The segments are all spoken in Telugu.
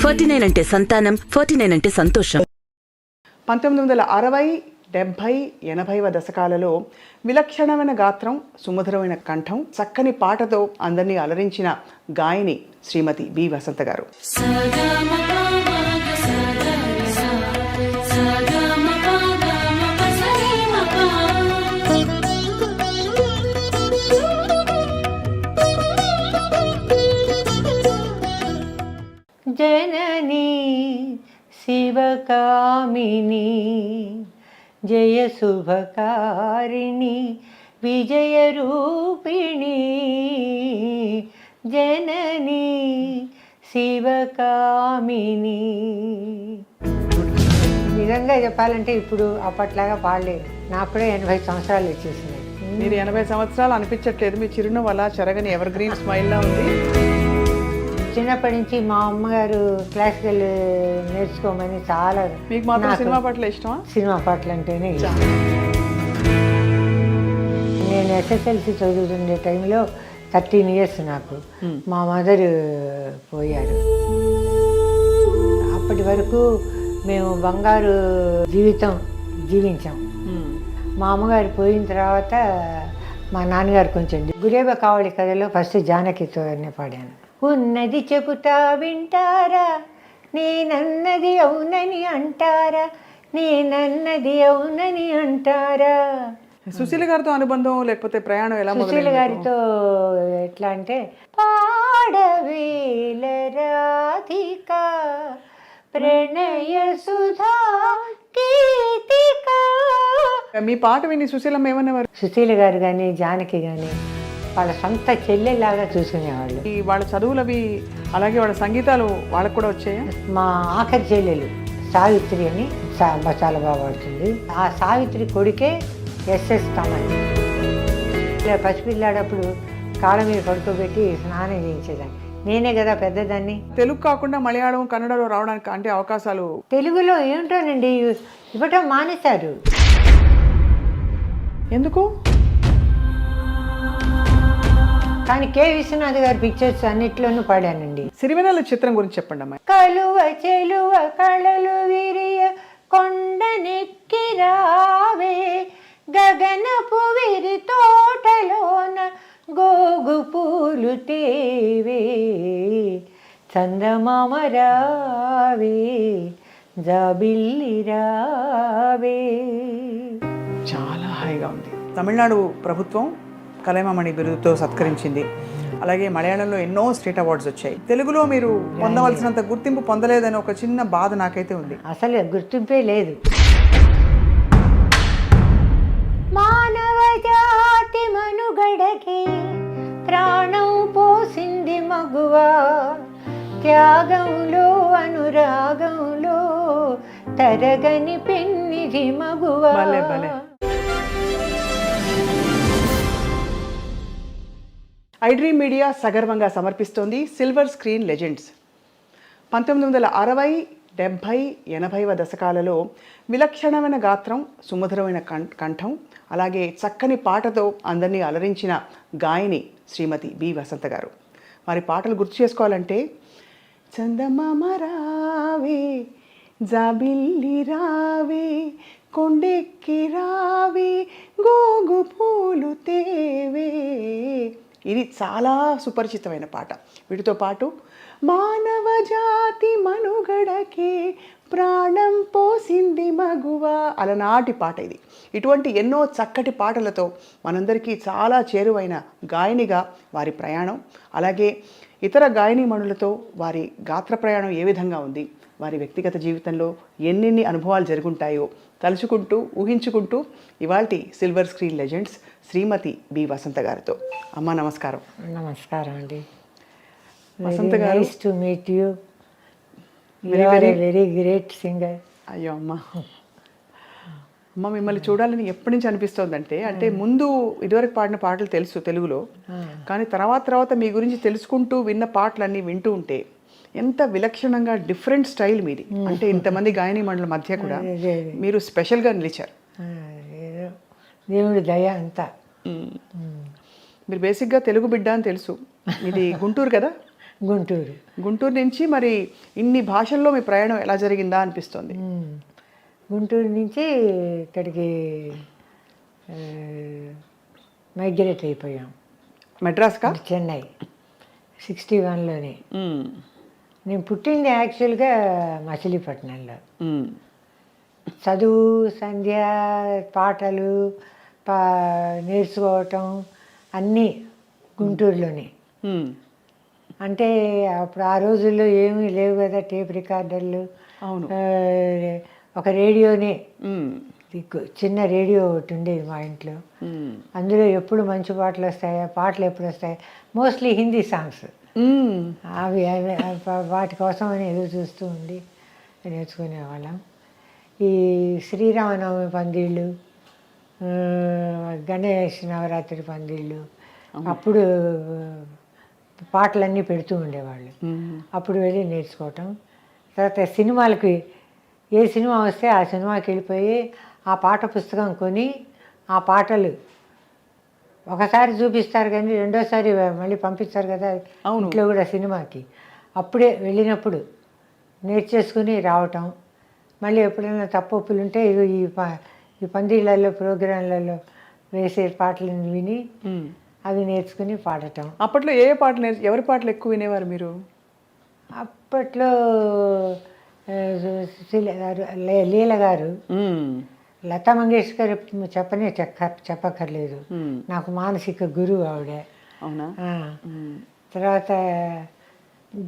49 అంటే సంతానం, 49 అంటే సంతోషం. 1960, 70, 80వ దశకాలలో విలక్షణమైన గాత్రం, సుమధురమైన కంఠం, చక్కని పాటతో అందరినీ అలరించిన గాయని శ్రీమతి బి వసంత గారు. జననీ శివకామిని జయ శుభకారిణి విజయరూపిణి జననీ శివకామిని. నిజంగా చెప్పాలంటే ఇప్పుడు అప్పట్లాగా పాడలేదు. నాకు కూడా 80 సంవత్సరాలు వచ్చేసినాయి. మీరు 80 సంవత్సరాలు అనిపించట్లేదు. మీ చిరునవ్వు అలా చెరగని ఎవర్ గ్రీన్ స్మైల్లా ఉంది. చిన్నప్పటి నుంచి మా అమ్మగారు క్లాసికల్ నేర్చుకోమని చాలా. మీకు మాత్రం సినిమా పాటలు ఇష్టమా? సినిమా పాటలు అంటేనే ఇష్టం. నేను ఎస్ఎస్ఎల్సి చదువుతుండే టైంలో 13 ఇయర్స్ నాకు. మా మదర్ పోయారు. అప్పటి వరకు మేము బంగారు జీవితం జీవించాం. మా అమ్మగారు పోయిన తర్వాత మా నాన్నగారు కొంచెం గురేబ కావళి కథలో ఫస్ట్ జానకితోనే పాడాను. ఉన్నది చెబుతా వింటారా, నేనన్నది అవునని అంటారా, నేనన్నది అవునని అంటారా. సుశీల గారితో అనుబంధం లేకపోతే ప్రయాణం ఎలా? సుశీల గారితో ఎట్లా అంటే, పాడవేల రాధిక ప్రణయ సుధా గీతిక. మీ పాట విని సుశీలమ్మ ఏమనేవారు? సుశీల గారు కానీ జానకి కానీ వాళ్ళ సొంత చెల్లెలాగా చూసుకునేవాళ్ళు. వాళ్ళ చదువులు అవి అలాగే వాళ్ళ సంగీతాలు వాళ్ళకు కూడా వచ్చాయా? మా ఆఖరి చెల్లెలు సావిత్రి అని చాలా బాగా పాడుతుంది. ఆ సావిత్రి కొడుకే ఎస్ఎస్ తమన్. ఇలా పసిపిల్లాడప్పుడు కాళ్ళ మీద పడుకోబెట్టి స్నానం చేయించేదాన్ని. నేనే కదా పెద్దదాన్ని. తెలుగు కాకుండా మలయాళం, కన్నడలో రావడానికి అంటే అవకాశాలు? తెలుగులో ఏమిటోనండి ఇవ్వటం మానేశారు. ఎందుకు? కానీ కె విశ్వనాథ్ గారి పిక్చర్స్ అన్నిట్లోనూ పాడానండి. సిరివెన్నెల చిత్రం గురించి చెప్పండి అమ్మాయి. కలువ చెలువ కళలు విరియ కొండనెక్కి రావే, గగనపు విరి తోటలోన గోగు పూలు తేవే, చందమామ రావే జాబిల్లి రావే. చాలా హాయిగా ఉంది. తమిళనాడు ప్రభుత్వం కలైమామణి బిరుదుతో సత్కరించింది. అలాగే మలయాళంలో ఎన్నో స్టేట్ అవార్డ్స్ వచ్చాయి. తెలుగులో మీరు పొందవలసినంత గుర్తింపు పొందలేదని ఒక చిన్న బాధ నాకైతే ఉంది. అసలు గుర్తింపే లేదు. మానవ జాతి మనుగడకి ప్రాణం పోసింది మగువా, త్యాగంలో అనురాగంలో తరగని పెన్నిది మగువా. భలే భలే. ఐడ్రీమ్ మీడియా సగర్వంగా సమర్పిస్తోంది సిల్వర్ స్క్రీన్ లెజెండ్స్. 1960, 70, 80వ దశకాలలో విలక్షణమైన గాత్రం, సుమధురమైన కంఠం, అలాగే చక్కని పాటతో అందరినీ అలరించిన గాయని శ్రీమతి బి వసంత గారు. వారి పాటలు గుర్తు చేసుకోవాలంటే, చందమామ రావే జాబిల్లి రావే, కొండెక్కి రావే గోగు పూలు తేవే, ఇది చాలా సుపరిచితమైన పాట. వీటితో పాటు మానవ జాతి మనుగడకే ప్రాణం పోసింది మగువ, అలనాటి పాట ఇది. ఇటువంటి ఎన్నో చక్కటి పాటలతో మనందరికీ చాలా చేరువైన గాయనిగా వారి ప్రయాణం, అలాగే ఇతర గాయనీమణులతో వారి గాత్ర ప్రయాణం ఏ విధంగా ఉంది, వారి వ్యక్తిగత జీవితంలో ఎన్నెన్ని అనుభవాలు జరుగుంటాయో తలుచుకుంటూ ఊహించుకుంటూ ఇవాల్టి silver screen legends Shrimati B Vasantha గారితో. అమ్మ నమస్కారం. నమస్కారం అండి. వసంత గారు, nice to meet you. You are a very great singer. అయ్యో అమ్మ, అమ్మ మిమ్మల్ని చూడాలని ఎప్పటి నుంచి అనిపిస్తోందంటే, అంటే ముందు ఇదివరకు పాడిన పాటలు తెలుసు తెలుగులో, కానీ తర్వాత మీ గురించి తెలుసుకుంటూ విన్న పాటలన్నీ వింటూ ఉంటే ఎంత విలక్షణంగా డిఫరెంట్ స్టైల్ మీది. అంటే ఇంతమంది గాయని మండల మధ్య కూడా మీరు స్పెషల్గా నిలిచారు. దేవుడి దయ అంతా. మీరు బేసిక్గా తెలుగు బిడ్డ అని తెలుసు. ఇది గుంటూరు కదా? గుంటూరు. గుంటూరు నుంచి మరి ఇన్ని భాషల్లో మీ ప్రయాణం ఎలా జరిగిందా అనిపిస్తుంది. గుంటూరు నుంచి ఇక్కడికి మైగ్రేట్ అయిపోయాం. మెడ్రాస్కా? చెన్నై 61లోనే. నేను పుట్టింది యాక్చువల్గా మచిలీపట్నంలో. చదువు, సంధ్య, పాటలు నేర్చుకోవటం అన్నీ గుంటూరులోనే. అంటే అప్పుడు ఆ రోజుల్లో ఏమీ లేవు కదా, టేప్ రికార్డర్లు. అవును. ఒక రేడియోనే, చిన్న రేడియో ఒకటి ఉండేది మా ఇంట్లో. అందులో ఎప్పుడు మంచి పాటలు వస్తాయా, పాటలు ఎప్పుడు వస్తాయి, మోస్ట్లీ హిందీ సాంగ్స్. అవి వాటి కోసం అని ఎదురు చూస్తూ ఉండి నేర్చుకునేవాళ్ళం. ఈ శ్రీరామనవమి పందిళ్ళు, గణేష్ నవరాత్రి పందిళ్ళు, అప్పుడు పాటలన్నీ పెడుతూ ఉండేవాళ్ళు. అప్పుడు వెళ్ళి నేర్చుకోవటం. తర్వాత సినిమాలకి ఏ సినిమా వస్తే ఆ సినిమాకి వెళ్ళిపోయి ఆ పాట పుస్తకం కొని ఆ పాటలు ఒకసారి చూపిస్తారు కానీ రెండోసారి మళ్ళీ పంపిస్తారు కదా ఇంట్లో కూడా సినిమాకి. అప్పుడే వెళ్ళినప్పుడు నేర్చేసుకుని రావటం. మళ్ళీ ఎప్పుడైనా తప్పొప్పులు ఉంటే ఈ పందిళ్ళల్లో ప్రోగ్రాంలలో వేసే పాటలను విని అవి నేర్చుకుని పాడటం. అప్పట్లో ఏ పాటలు ఎవరి పాటలు ఎక్కువ వినేవారు మీరు? అప్పట్లో లీల గారు, లతా మంగేష్కర్ చెప్పక్కర్లేదు, నాకు మానసిక గురువు ఆవిడ. అవునా? తర్వాత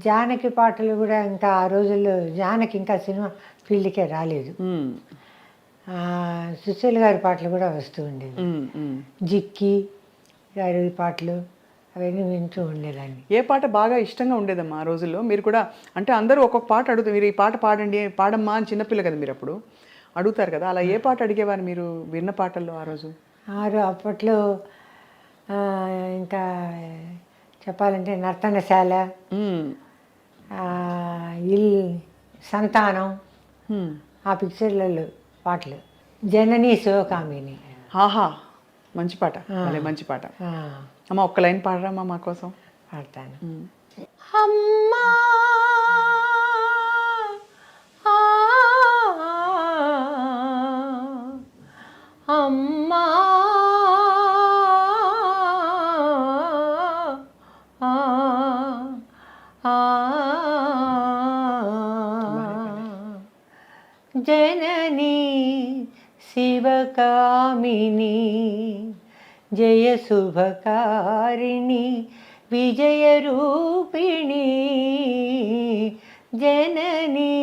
జానకి పాటలు కూడా, ఇంకా ఆ రోజుల్లో జానకి ఇంకా సినిమా ఫీల్డ్కే రాలేదు. సుశీల్ గారి పాటలు కూడా వస్తూ ఉండేవి. జిక్కి గారి పాటలు అవన్నీ వింటూ ఉండేదాన్ని. ఏ పాట బాగా ఇష్టంగా ఉండేదమ్మా ఆ రోజుల్లో? మీరు కూడా అంటే అందరూ ఒక్కొక్క పాట అడుగుతారు, మీరు ఈ పాట పాడండి, పాడమ్మా అని చిన్నపిల్ల కదా మీరు అప్పుడు అడుగుతారు కదా, అలా ఏ పాట అడిగేవారు మీరు విన్న పాటల్లో ఆ రోజు? అప్పట్లో ఇంకా చెప్పాలంటే నర్తనశాల, సంతానం, ఆ పిక్చర్లలో పాటలు. జననీ శివకామిని. ఆహా, మంచి పాట, అదే మంచి పాట. అమ్మ ఒక్క లైన్ పాడరామ్మా మా కోసం? పాడతాను. అమ్మా అమ్మా జననీ శివకామిని జయ శుభకారిణి విజయరూపిణి జననీ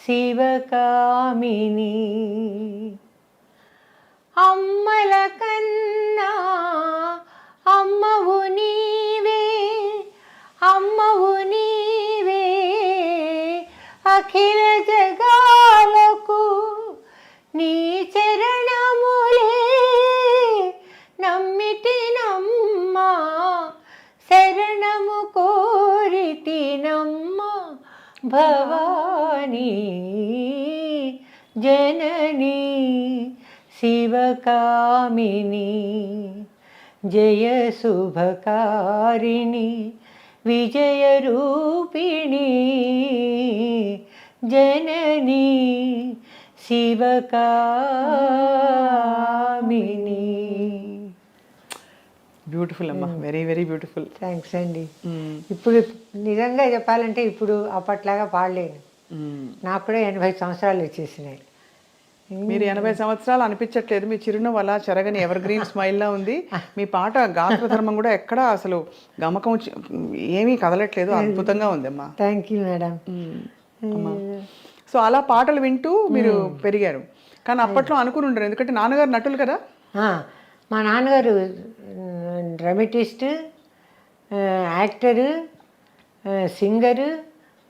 శివకామిని. అమ్మల కన్నా అమ్మవు నీవే, అమ్మవు నీవే, అఖిల జగాలకు నీ చరణములే నమ్మితినమ్మా, శరణము కోరితినమ్మా భవానీ జననీ శివకామిని జయ శుభకారిణి విజయరూపిణి జననీ శివకామిని. బ్యూటిఫుల్ అమ్మా, వెరీ వెరీ బ్యూటిఫుల్. థ్యాంక్స్ అండి. ఇప్పుడు నిజంగా చెప్పాలంటే ఇప్పుడు అప్పట్లాగా పాడలేను. నాకు కూడా 80 సంవత్సరాలు వచ్చేసినాయి. మీరు 80 సంవత్సరాలు అనిపించట్లేదు, మీ చిరునవ్వు అలా చెరగని ఎవర్ గ్రీన్ స్మైల్లా ఉంది. మీ పాట గాత్రధర్మం కూడా ఎక్కడా అసలు గమకం ఏమీ కదలట్లేదు, అద్భుతంగా ఉంది అమ్మా. Thank you madam. సో అలా పాటలు వింటూ మీరు పెరిగారు. కానీ అప్పట్లో అనుకుని ఉండరు, ఎందుకంటే నాన్నగారు నటులు కదా. మా నాన్నగారు డ్రమటిస్ట్, యాక్టరు, సింగరు,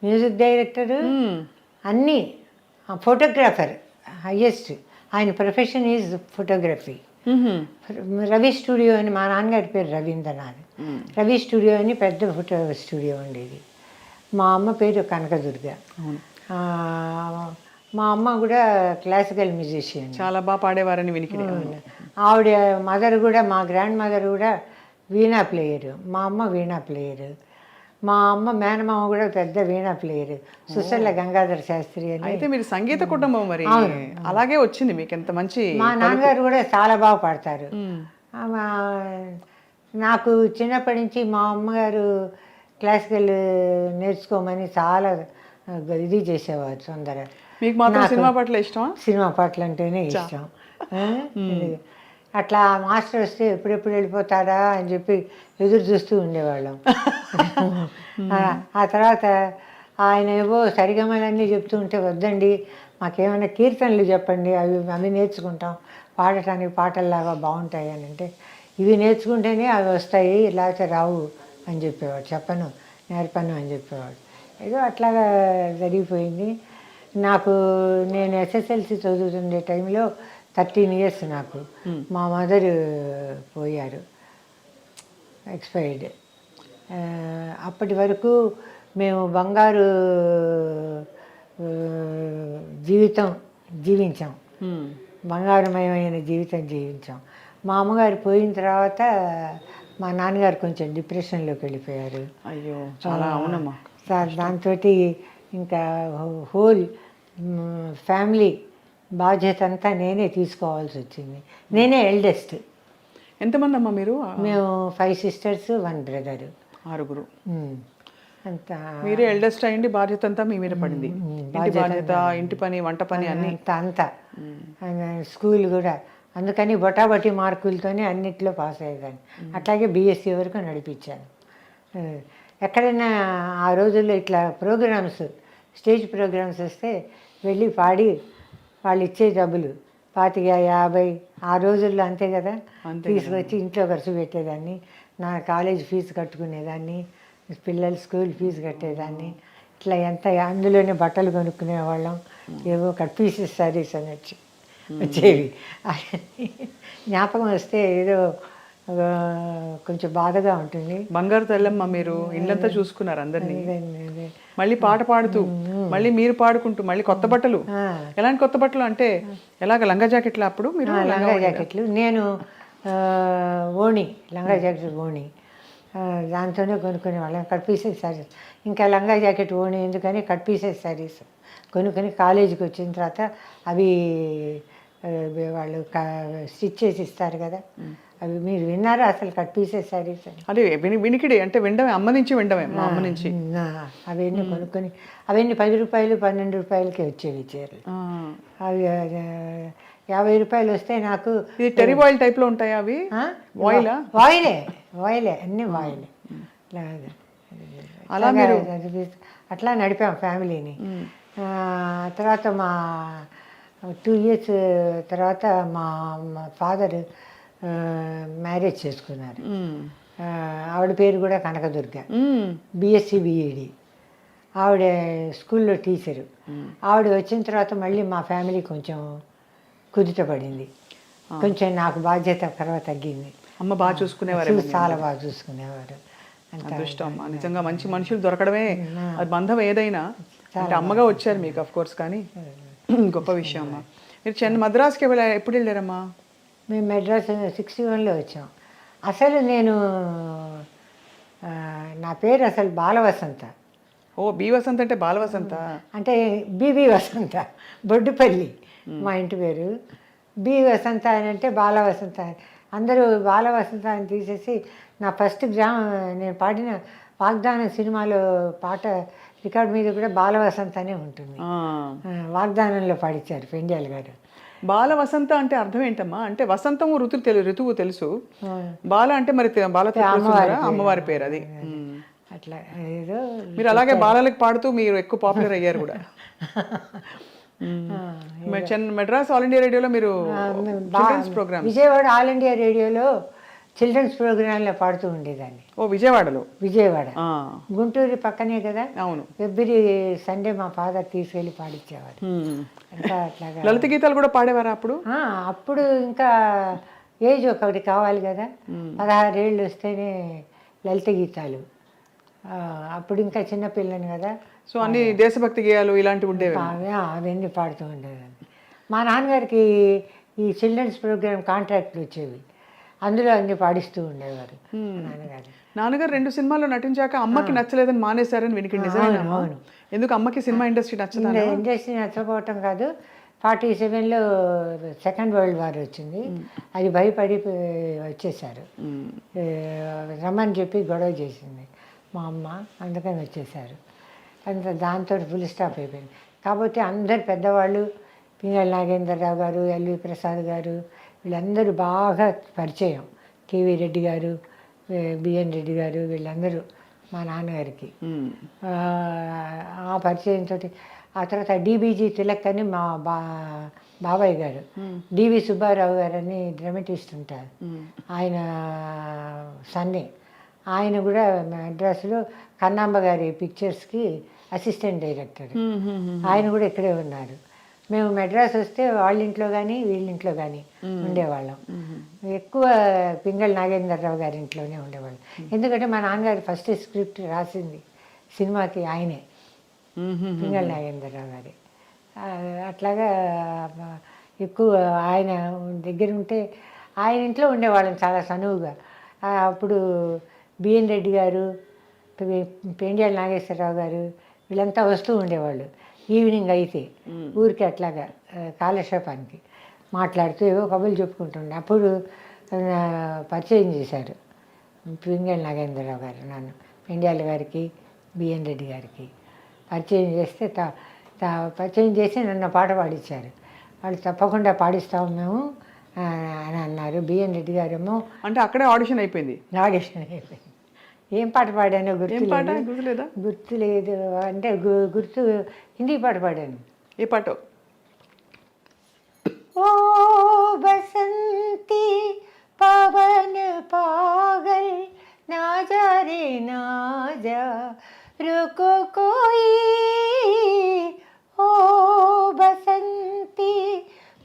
మ్యూజిక్ డైరెక్టరు, అన్నీ, ఫోటోగ్రాఫర్ హయ్యెస్ట్. ఆయన profession is photography. Ravi studio అని, మా నాన్నగారి పేరు రవీంద్రనాథ్. రవి స్టూడియో అని పెద్ద ఫోటో స్టూడియో ఉండేది. మా అమ్మ పేరు కనకదుర్గ. మా అమ్మ కూడా క్లాసికల్ మ్యూజిషియన్, చాలా బాగా పాడేవారని వినికిడి. ఆవిడ మదర్ కూడా, మా గ్రాండ్ మదర్ కూడా వీణా ప్లేయరు, మా అమ్మ వీణా ప్లేయరు. మా అమ్మ మేనమామ కూడా పెద్ద వీణా ప్లేయర్, సుసల్ల గంగాధర శాస్త్రి అని. అయితే మీరు సంగీత కుటుంబం మరి, అలాగే వచ్చింది మీకు ఎంత మంచి. మా నాన్నగారు కూడా చాలా బాగా పాడతారు. నాకు చిన్నప్పటి నుంచి మా అమ్మగారు క్లాసికల్ నేర్చుకోమని చాలా ఇది చేసేవారు తొందర. మీకు మాత్రం సినిమా పాటలు ఇష్టమా? సినిమా పాటలు అంటేనే ఇష్టం. అట్లా మాస్టర్ వస్తే ఎప్పుడెప్పుడు వెళ్ళిపోతారా అని చెప్పి ఎదురు చూస్తూ ఉండేవాళ్ళం. ఆ తర్వాత ఆయన ఏవో సరిగమలన్నీ చెప్తూ ఉంటే, వద్దండి మాకేమైనా కీర్తనలు చెప్పండి, అవి నేర్చుకుంటాం, పాడటానికి పాటల్లాగా బాగుంటాయి అని అంటే, ఇవి నేర్చుకుంటేనే అవి వస్తాయి, లేకపోతే రావు అని చెప్పేవాడు. చెప్పను నేర్పను అని చెప్పేవాడు. ఏదో అట్లాగా జరిగిపోయింది. నేను ఎస్ఎస్ఎల్సి చదువుతుండే టైంలో 13 ఇయర్స్ నాకు. మా మదర్ పోయారు, ఎక్స్పైర్డ్. అప్పటి వరకు మేము బంగారు జీవితం జీవించాం, బంగారుమయమైన జీవితం జీవించాం. మా అమ్మగారు పోయిన తర్వాత మా నాన్నగారు కొంచెం డిప్రెషన్లోకి వెళ్ళిపోయారు. అయ్యో, చాలా. అవునమ్మా. దాంతో ఇంకా హోల్ ఫ్యామిలీ బాధ్యత అంతా నేనే తీసుకోవాల్సి వచ్చింది. నేనే ఎల్డెస్ట్. ఎంతమంది అమ్మా మీరు? మేము 5 sisters 1 brother. 6. అంతా మీరే ఎల్డెస్ట్ అయ్యండి, బాధ్యత అంతా మీ మీద పడింది. ఇంటి బాధ్యత, ఇంటి పని, వంట పని అన్ని అంతా. స్కూల్ కూడా అందుకని బొటాబొటి మార్కులతోనే అన్నిట్లో పాస్ అయ్యేదాన్ని. అట్లాగే బీఎస్సీ వరకు నడిపించాను. ఎక్కడైనా ఆ రోజుల్లో ఇట్లా ప్రోగ్రామ్స్, స్టేజ్ ప్రోగ్రామ్స్ వస్తే వెళ్ళి పాడి వాళ్ళు ఇచ్చే డబ్బులు 25, 50 ఆ రోజుల్లో అంతే కదా, తీసుకొచ్చి ఇంట్లో ఖర్చు పెట్టేదాన్ని. నా కాలేజ్ ఫీజు కట్టుకునేదాన్ని, పిల్లల స్కూల్ ఫీజు కట్టేదాన్ని. ఇట్లా ఎంత అందులోనే బట్టలు కొనుక్కునేవాళ్ళం. ఏవో కట్ పీసెస్ సారీస్ అని వచ్చేవి. జ్ఞాపకం వస్తే ఏదో కొంచెం బాధగా ఉంటుంది. బంగారు తల్లమ్మ, మీరు ఇల్లంతా చూసుకున్నారు అందరినీ. మళ్ళీ పాట పాడుతూ, మళ్ళీ మీరు పాడుకుంటూ, మళ్ళీ కొత్త బట్టలు. ఎలాంటి కొత్త బట్టలు అంటే ఎలాగ? లంగా జాకెట్లు అప్పుడు మీరు? లంగా జాకెట్లు నేను ఓణి, లంగా జాకెట్ ఓణి దాంతోనే కొనుక్కునే వాళ్ళం. కట్ పీసెస్ శారీస్, ఇంకా లంగా జాకెట్ ఓణి ఎందుకని కట్ పీసెస్ శారీస్ కొనుక్కొని కాలేజీకి వచ్చిన తర్వాత అవి వాళ్ళు స్టిచ్ చేసి ఇస్తారు కదా, అవి మీరు విన్నారా అసలు? కట్ పీసెస్ శారీస్ అని. అదే వినికిడి అంటే వినడమే, అమ్మ నుంచి వినడమే, మా అమ్మ నుంచి. అవన్నీ కొనుక్కొని అవన్నీ 10 రూపాయలు 12 రూపాయలకే వచ్చేవి చీరలు. అవి 50 రూపాయలు వస్తే నాకు. ఇది టెరీ ఆయిల్ టైప్లో ఉంటాయి అవి? ఆయిలే అన్నీ ఆయిలే. అలా మీరు అట్లా నడిపాం ఫ్యామిలీని. తర్వాత మా 2 years తర్వాత మా ఫాదర్ మ్యారేజ్ చేసుకున్నారు. ఆవిడ పేరు కూడా కనకదుర్గ, బిఎస్సి బిఈడి. ఆవిడ స్కూల్లో టీచరు. ఆవిడ వచ్చిన తర్వాత మళ్ళీ మా ఫ్యామిలీ కొంచెం కుదుట పడింది. కొంచెం నాకు బాధ్యత తర్వాత తగ్గింది. అమ్మ బాగా చూసుకునేవారు? చాలా బాగా చూసుకునేవారు. అదృష్టం నిజంగా. మంచి మనుషులు దొరకడమే అది బంధం ఏదైనా. అంటే అమ్మగా వచ్చారు మీకు, అఫ్ కోర్స్, కానీ గొప్ప విషయం అమ్మా. మీరు మద్రాస్కి ఎప్పుడు వెళ్ళారమ్మా? మేము మెడ్రాస్ 61లో వచ్చాం. అసలు నేను నా పేరు అసలు బాలవసంత. ఓ, బి వసంత అంటే బాలవసంత అంటే బిబి వసంత, బొడ్డుపల్లి మా ఇంటి పేరు. బి వసంత అని అంటే బాలవసంత. అందరూ బాలవసంత అని తీసేసి నా ఫస్ట్ నేను పాడిన వాగ్దానం సినిమాలో పాట రికార్డ్ మీద కూడా బాలవసంత అనే ఉంటుంది. వాగ్దానంలో పాడించారు పెండ్యాల గారు. బాల వసంత అంటే అర్థం ఏంటమ్మా? అంటే వసంతము ఋతువు తెలుసు, బాల అంటే మరి అమ్మవారి పేరు అది. అట్లా ఏదో మీరు అలాగే బాలలకు పాడుతూ మీరు ఎక్కువ పాపులర్ అయ్యారు కూడా. మెడ్రాస్ ఆల్ ఇండియా రేడియోలో మీరు children's program, Vijayawada all India రేడియోలో చిల్డ్రన్స్ ప్రోగ్రాంలో పాడుతూ ఉండేదాన్ని. ఓ, విజయవాడలో? విజయవాడ, గుంటూరు పక్కనే కదా. అవును. ఎవ్రీ సండే మా ఫాదర్ తీసుకెళ్ళి పాడించేవారు. అట్లాగా లలిత గీతాలు కూడా పాడేవారా అప్పుడు? అప్పుడు ఇంకా ఏజ్ ఒకటి కావాలి కదా, 16 ఏళ్ళు వస్తేనే లలిత గీతాలు. అప్పుడు ఇంకా చిన్నపిల్లని కదా. సో అన్ని దేశభక్తి గేయాలు ఇలాంటివి ఉండేవి? అవన్నీ పాడుతూ ఉండేదాన్ని. మా నాన్నగారికి ఈ చిల్డ్రన్స్ ప్రోగ్రామ్ కాంట్రాక్ట్లు వచ్చేవి, అందులో అన్ని పాడిస్తూ ఉండేవారు నాన్నగారు. నాన్నగారు 2 సినిమాల్లో నటించాక అమ్మకి నచ్చలేదని మానేశారని వినికి నిజమేనా? అవును. ఎందుకు అమ్మకి సినిమా ఇండస్ట్రీ నచ్చదా? ఇండస్ట్రీ నచ్చకపోవటం కాదు, 47లో సెకండ్ వరల్డ్ వార్ వచ్చింది, అది భయపడి వచ్చేసారు. రమ్మని చెప్పి గొడవ చేసింది మా అమ్మ, అందుకని వచ్చేసారు. అంత దాంతో ఫుల్ స్టాప్ అయిపోయింది. కాకపోతే అందరు పెద్దవాళ్ళు, పింగళ నాగేంద్రరావు గారు, ఎల్వి ప్రసాద్ గారు, వీళ్ళందరూ బాగా పరిచయం. కేవీ రెడ్డి గారు, బిఎన్ రెడ్డి గారు, వీళ్ళందరూ మా నాన్నగారికి ఆ పరిచయంతో. ఆ తర్వాత డిబీజీ తిలక్ అని మా బాబాయ్ గారు, డివి సుబ్బారావు గారు అని డ్రమటిస్ట్ ఉంటారు, ఆయన సన్నే. ఆయన కూడా మద్రాసులో కన్నాంబ గారి పిక్చర్స్కి అసిస్టెంట్ డైరెక్టర్. ఆయన కూడా ఇక్కడే ఉన్నారు. మేము మెడ్రాస్ వస్తే వాళ్ళ ఇంట్లో కానీ వీళ్ళింట్లో కానీ ఉండేవాళ్ళం. ఎక్కువ పింగళ నాగేంద్రరావు గారి ఇంట్లోనే ఉండేవాళ్ళం. ఎందుకంటే మా నాన్నగారు ఫస్ట్ స్క్రిప్ట్ రాసింది సినిమాకి ఆయనే, పింగళ నాగేంద్రరావు గారి. అట్లాగా ఎక్కువ ఆయన దగ్గర ఉంటే ఆయన ఇంట్లో ఉండేవాళ్ళం చాలా సనువుగా. అప్పుడు బిఎన్ రెడ్డి గారు, పెండ్యాల నాగేశ్వరరావు గారు వీళ్ళంతా వస్తూ ఉండేవాళ్ళు. ఈవినింగ్ అయితే ఊరికి అట్లాగా కాలక్షేపానికి మాట్లాడుతూ ఏవో కబుర్లు చెప్పుకుంటుండే. అప్పుడు పరిచయం చేశారు పింగళ నాగేంద్రరావు గారు నన్ను పెండ్యాల గారికి, బిఎన్ రెడ్డి గారికి పరిచయం చేస్తే పరిచయం చేసి నన్ను పాట పాడించారు. వాళ్ళు తప్పకుండా పాడిస్తాము మేము అని అన్నారు. బిఎన్ రెడ్డి గారేమో అంటే అక్కడే ఆడిషన్ అయిపోయింది. ఆడిషన్ అయిపోయింది. ఏం పాట పాడానో గుర్తులేదా? గుర్తులేదు. అంటే గుర్తు హిందీ పాట పాడాను. ఏ పాటో? ఓ బసంతి పవన్ పాగల్ నా जा रे ना जा रुको कोई, ओ बसंती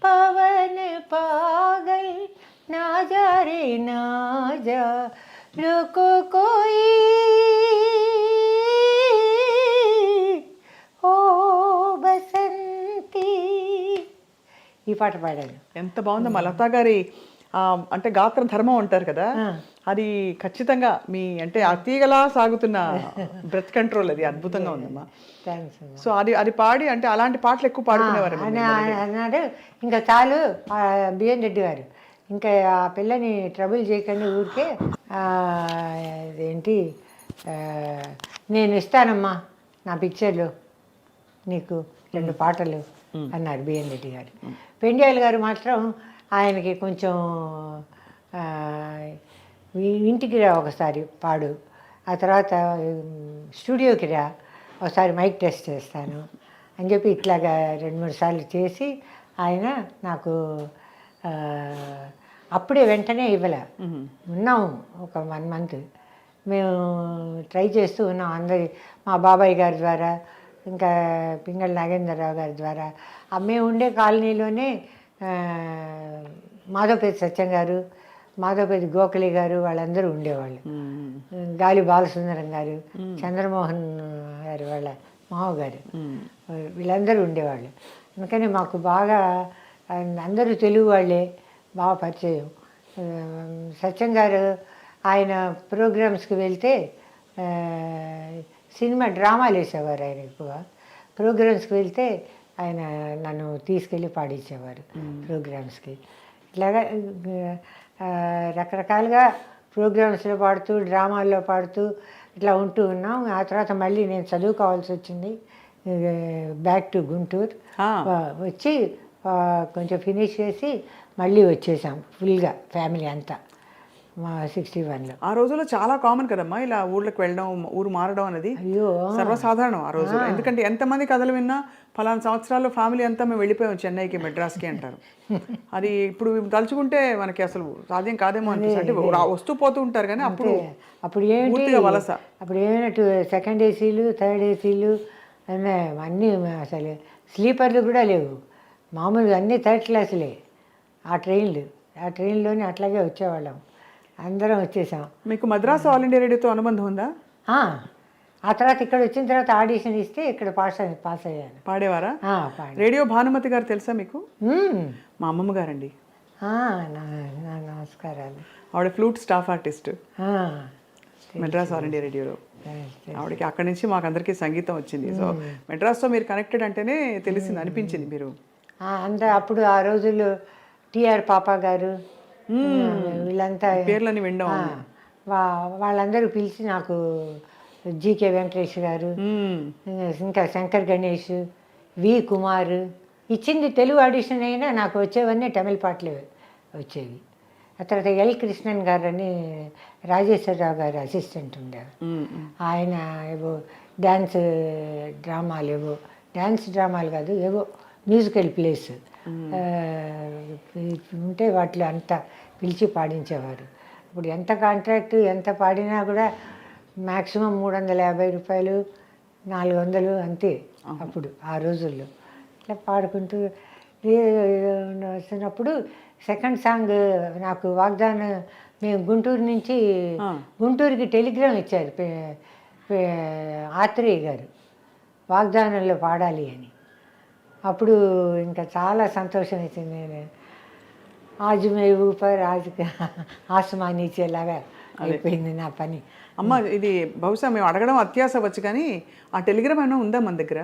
पवन पागल ना जा रे ना जा रुको कोई, ओ బసంతి. ఈ పాట పాడాను. ఎంత బాగుందమ్మా లతా గారి అంటే గాత్ర ధర్మం అంటారు కదా, అది ఖచ్చితంగా మీ అంటే అతీగలా సాగుతున్న బ్రెత్ కంట్రోల్, అది అద్భుతంగా ఉందమ్మా. థ్యాంక్స్. సో అది పాడి అంటే అలాంటి పాటలు ఎక్కువ పాడుకునేవారు అన్నాడు. ఇంకా చాలు బిఎన్ రెడ్డి గారు, ఇంకా ఆ పిల్లని ట్రబుల్ చేయకండి ఊరికే, ఏంటి నేను ఇస్తానమ్మా నా పిక్చర్లో నీకు 2 పాటలు అన్నారు బిఎన్ రెడ్డి గారు. పెండ్యాల గారు మాత్రం ఆయనకి కొంచెం ఇంటికి రా ఒకసారి పాడు, ఆ తర్వాత స్టూడియోకి రా ఒకసారి మైక్ టెస్ట్ చేస్తాను అని చెప్పి ఇట్లాగా 2-3 సార్లు చేసి ఆయన నాకు అప్పుడే వెంటనే ఇవ్వలే. ఉన్నాము ఒక 1 మంత్ మేము ట్రై చేస్తూ ఉన్నాం అందరి, మా బాబాయ్ గారి ద్వారా, ఇంకా పింగళ నాగేంద్రరావు గారి ద్వారా. మేము ఉండే కాలనీలోనే మాధవపేట సత్యం గారు, మాధవపేట గోఖలి గారు వాళ్ళందరూ ఉండేవాళ్ళు. గాలి బాలసుందరం గారు, చంద్రమోహన్ గారు వాళ్ళ మామగారు, వీళ్ళందరూ ఉండేవాళ్ళు. అందుకని మాకు బాగా అందరూ తెలుగు వాళ్ళే, బాగా పరిచయం. సత్యం గారు ఆయన ప్రోగ్రామ్స్కి వెళ్తే సినిమా డ్రామాలు వేసేవారు. ఆయన ఎక్కువ ప్రోగ్రామ్స్కి వెళ్తే ఆయన నన్ను తీసుకెళ్ళి పాడించేవారు ప్రోగ్రామ్స్కి. ఇట్లాగా రకరకాలుగా ప్రోగ్రామ్స్లో పాడుతూ, డ్రామాల్లో పాడుతూ ఇట్లా ఉంటూ ఉన్నాం. ఆ తర్వాత మళ్ళీ నేను చదువుకోవాల్సి వచ్చింది, బ్యాక్ టు గుంటూరు వచ్చి కొంచెం ఫినిష్ చేసి మళ్ళీ వచ్చేసాం ఫుల్గా ఫ్యామిలీ అంతా. 61లో ఆ రోజుల్లో చాలా కామన్ కదమ్మా ఇలా ఊళ్ళకి వెళ్ళడం, ఊరు మారడం అనేది. అయ్యో సర్వసాధారణం ఆ రోజు. ఎందుకంటే ఎంతమంది కథలు విన్నా ఫలానా సంవత్సరాల్లో ఫ్యామిలీ అంతా మేము వెళ్ళిపోయాం చెన్నైకి, మెడ్రాస్కి అంటారు. అది ఇప్పుడు తలుచుకుంటే మనకి అసలు సాధ్యం కాదేమో అనిపిస్తుంది. అంటే వస్తూ పోతూ ఉంటారు కానీ అప్పుడు ఏంటి వలస, అప్పుడు ఏమైనా సెకండ్ ఏసీలు, థర్డ్ ఏసీలు అన్నీ, అసలు స్లీపర్లు కూడా లేవు, మామూలుగా అన్నీ థర్డ్ క్లాసులే. ఆ ట్రైన్లోనే అట్లాగే వచ్చేవాళ్ళం, అందరం వచ్చేసాం. మీకు మద్రాసు ఆల్ ఇండియా రేడియోతో అనుబంధం ఉందా? ఆ తర్వాత ఇక్కడ వచ్చిన తర్వాత ఆడిషన్ ఇస్తే ఇక్కడ పాస్ అయ్యాను. పాడేవారా? రేడియో భానుమతి గారు తెలుసా మీకు? మా అమ్మమ్మ గారండి. నమస్కారాలు. ఆవిడ flute staff artist. Madras all India రేడియోలో. ఆవిడకి అక్కడి నుంచి మాకందరికీ సంగీతం వచ్చింది. సో మెడ్రాస్తో మీరు కనెక్టెడ్ అంటేనే తెలిసింది, అనిపించింది మీరు. అంతా అప్పుడు ఆ రోజుల్లో టిఆర్ పాపా గారు వీళ్ళంతా పేర్లని వినడం. వాళ్ళందరూ పిలిచి నాకు జీకే వెంకటేష్ గారు, ఇంకా శంకర్ గణేష్, వి కుమార్ ఇచ్చింది తెలుగు ఆడిషన్ అయినా నాకు వచ్చేవన్నీ తమిళ పాటలు వచ్చేవి. ఆ తర్వాత ఎల్ కృష్ణన్ గారు అని రాజేశ్వరరావు గారు అసిస్టెంట్ ఉండేవారు. ఆయన ఏవో డ్యాన్స్ డ్రామాలు కాదు, ఏవో మ్యూజికల్ ప్లేస్ ఉంటే వాటిలో అంతా పిలిచి పాడించేవారు. ఇప్పుడు ఎంత కాంట్రాక్ట్ ఎంత పాడినా కూడా మ్యాక్సిమం 350 రూపాయలు 400 అంతే అప్పుడు ఆ రోజుల్లో. ఇట్లా పాడుకుంటూ వస్తున్నప్పుడు సెకండ్ సాంగ్ నాకు వాగ్దానం, మేము గుంటూరుకి టెలిగ్రామ్ ఇచ్చారు ఆత్రేయ గారు, వాగ్దానంలో పాడాలి అని. అప్పుడు ఇంకా చాలా సంతోషం ఇచ్చింది. నేను ఆజుమే ఊపర్ ఆసమానిచ్చేలాగా అయిపోయింది నా పని. అమ్మ ఇది బహుశా మేము అడగడం అత్యాస వచ్చు, కానీ ఆ టెలిగ్రామ్ ఏమైనా ఉందా మన దగ్గర?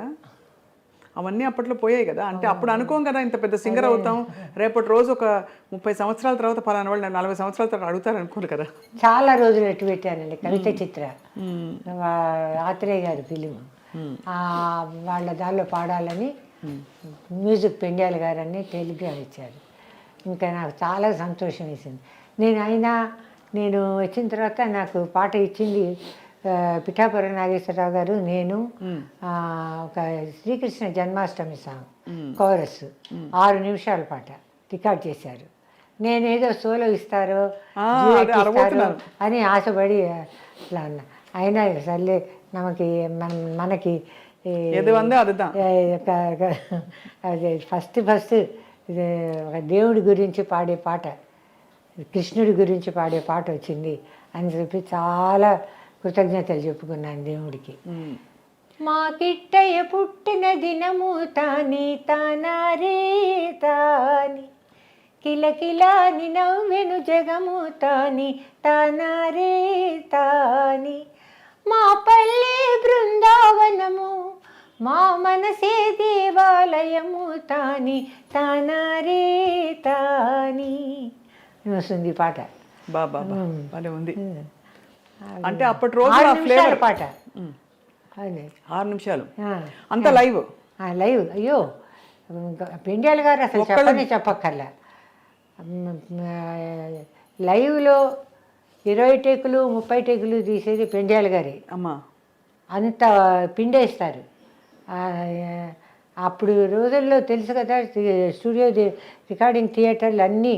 అవన్నీ అప్పట్లో పోయాయి కదా. అంటే అప్పుడు అనుకోం కదా ఇంత పెద్ద సింగర్ అవుతాం, రేపటి రోజు ఒక 30 సంవత్సరాల తర్వాత పలానా వాళ్ళు 40 సంవత్సరాల తర్వాత అడుగుతారు అనుకోరు కదా. చాలా రోజులు ఎట్టు పెట్టానండి కవిత చిత్ర ఆత్రేయ గారి ఫిలిం, వాళ్ళ దానిలో పాడాలని మ్యూజిక్ పెండ్యాల గారని టెలిగ్రామ్ ఇచ్చారు. ఇంకా నాకు చాలా సంతోషం వేసింది. నేను వచ్చిన తర్వాత నాకు పాట ఇచ్చింది పిఠాపురం నాగేశ్వరరావు గారు, నేను ఒక శ్రీకృష్ణ జన్మాష్టమి సాంగ్ కోరస్ 6 నిమిషాల పాట రికార్డ్ చేశారు. నేనేదో సోలో ఇస్తారో అని ఆశపడి అట్లా అన్నా. అయినా సర్లే మనకి అదే ఫస్ట్ దేవుడి గురించి పాడే పాట, కృష్ణుడి గురించి పాడే పాట వచ్చింది అని చెప్పి చాలా కృతజ్ఞతలు చెప్పుకున్నాను దేవుడికి. మా కిట్టయ్య పుట్టిన దినము తాని తానారే తాని, కిలకిలాని నవ్వెను జగము తాని తానారే తాని, మా పల్లె బృందావనము మా మనసే దేవాలయము తాని తానారే తాని వస్తుంది పాట. బాబా ఉంది. అంటే అప్పటి రోజు పాట అదే 6 నిమిషాలు అంత లైవ్. అయ్యో పెండ్యాల గారు అసలు చెప్పక్కర్లే. లైవ్లో 20 టేకులు 30 టేకులు తీసేది పెండ్యాల గారి. అమ్మా అంత పిండేస్తారు. అప్పుడు రోజుల్లో తెలుసు కదా, స్టూడియో రికార్డింగ్ థియేటర్లు అన్నీ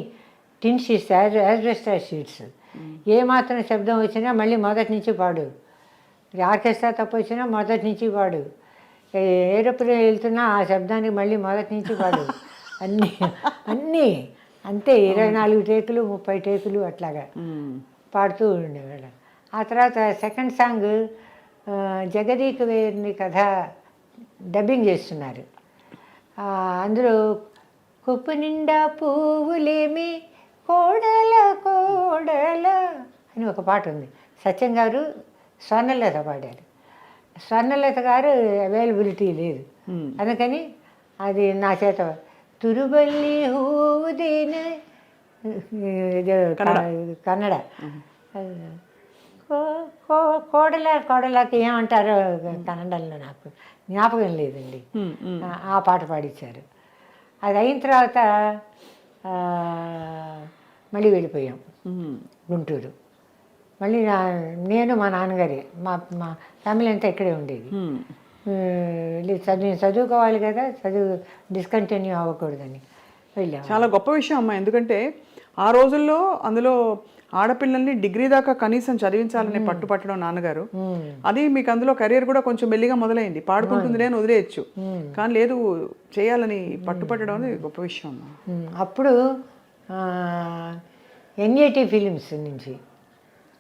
టిన్ షీట్స్, యాజ్బెస్టార్ షీట్స్. ఏమాత్రం శబ్దం వచ్చినా మళ్ళీ మొదటి నుంచి పాడు, ఆర్కెస్ట్రా తప్పు వచ్చినా మొదటి నుంచి పాడు, ఏరోప్లేన్ వెళ్తున్నా ఆ శబ్దానికి మళ్ళీ మొదటి నుంచి పాడు. అన్నీ అంతే 24 టేకులు 30 టేకులు అట్లాగా పాడుతూ ఉండేవాడు. ఆ తర్వాత సెకండ్ సాంగ్ జగదీక వేరుని కథ డబ్బింగ్ చేస్తున్నారు. అందులో కుప్పు నిండా పువ్వులేమి కోడల కోడల అని ఒక పాట ఉంది. సత్యం గారు స్వర్ణలత పాడారు. స్వర్ణలత గారు అవైలబిలిటీ లేదు, అందుకని అది నా చేత తురుబల్లి హూదేన కన్నడ కోడలకి ఏమంటారో కన్నడలో నాకు జ్ఞాపకం లేదండి. ఆ పాట పాడించారు. అది అయిన తర్వాత మళ్ళీ వెళ్ళిపోయాం గుంటూరు. మళ్ళీ నేను మా నాన్నగారే, మా ఫ్యామిలీ అంతా ఇక్కడే ఉండేది. చదువుకోవాలి కదా, డిస్కంటిన్యూ అవ్వకూడదని వెళ్ళాం. చాలా గొప్ప విషయం అమ్మ, ఎందుకంటే ఆ రోజుల్లో అందులో ఆడపిల్లల్ని డిగ్రీ దాకా కనీసం చదివించాలని పట్టుపట్టడం నాన్నగారు. అది మీకు అందులో కెరీర్ కూడా కొంచెం మెల్లిగా మొదలైంది. పాడుకుంటుంది నేను వదిలేయచ్చు, కానీ లేదు చేయాలని పట్టుపట్టడం అనేది గొప్ప విషయం అమ్మ. అప్పుడు ఎన్ఏటి ఫిలిమ్స్ నుంచి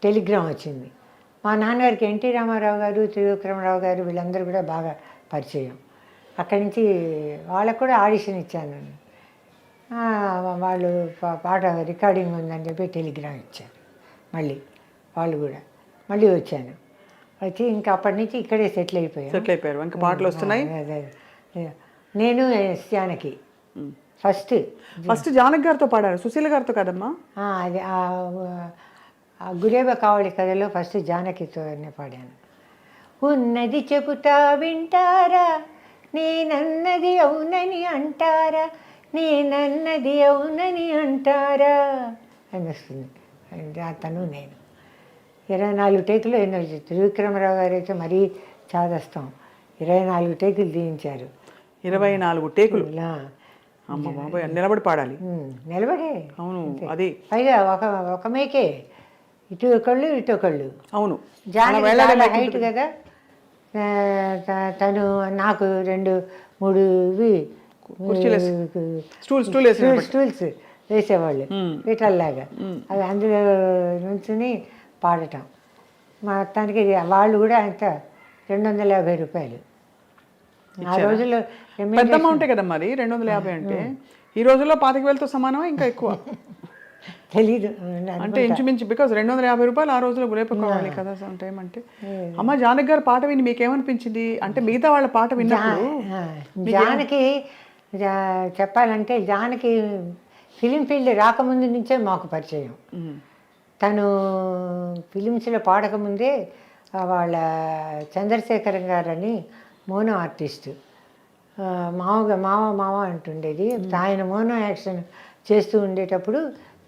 టెలిగ్రామ్ వచ్చింది. మా నాన్నగారికి ఎన్టీ రామారావు గారు, త్రివిక్రమరావు గారు వీళ్ళందరూ కూడా బాగా పరిచయం. అక్కడి నుంచి వాళ్ళకు కూడా ఆడిషన్ ఇచ్చాను. వాళ్ళు పాట రికార్డింగ్ ఉందని చెప్పి టెలిగ్రామ్ ఇచ్చారు. మళ్ళీ వాళ్ళు కూడా మళ్ళీ వచ్చాను. వచ్చి ఇంకా అప్పటి నుంచి ఇక్కడే సెటిల్ అయిపోయాను. సెటిల్ అయిపోయారు, ఇంకా పాటలు వస్తున్నాయి. అదే. నేను S Janaki first first Janaki గారితో పాడారు, సుశీల గారితో కదమ్మా? అది ఆ గులేబ కావళి కథలో ఫస్ట్ జానకితోనే పాడాను. ఉన్నది చెబుతా వింటారా, నేనన్నది అవునని అంటారా, నేనన్నది అవునని అంటారా అని వస్తుంది. తను నేను 24 టేకులు ఎన్నో. త్రివిక్రమరావు గారు అయితే మరీ చాదస్తాం, 24 టేకులు తీయించారు. 24 టేకులు? అమ్మ బాబాయ్, నిలబడి పాడాలి. నిలబడే. అవును, అది పైగా ఒక మేకే, ఇటు ఒకళ్ళు ఇటు ఒకళ్ళు. అవును, చాలా హైట్ కదా తను. నాకు 2-3 ఇవి స్టూల్స్ వేసేవాళ్ళు వీటల్లాగా. అవి అందులో నుంచుని పాడటం. మొత్తానికి వాళ్ళు కూడా అంత 250 రూపాయలు ఆ రోజుల్లో. పెద్ద అమౌంటే కదా మరి 250 అంటే. ఈ రోజుల్లో 25,000తో సమానమా ఇంకా ఎక్కువ? తెలీదు అంటే ఇంచుమించు, బికాజ్ 250 రూపాయలు ఆ రోజుల్లో గులేప కావాలి కదా సమ్ టైం. అంటే అమ్మ జానకి గారి పాట విని మీకేమనిపించింది? అంటే మిగతా వాళ్ళ పాట విన్నప్పుడు జానకి చెప్పాలంటే జానకి ఫిలిం ఫీల్డ్ రాకముందు నుంచే మాకు పరిచయం. తను ఫిలిమ్స్లో పాడకముందే వాళ్ళ చంద్రశేఖరం గారని మోనో ఆర్టిస్టు మావ అంటుండేది. ఆయన మోనో యాక్షన్ చేస్తూ ఉండేటప్పుడు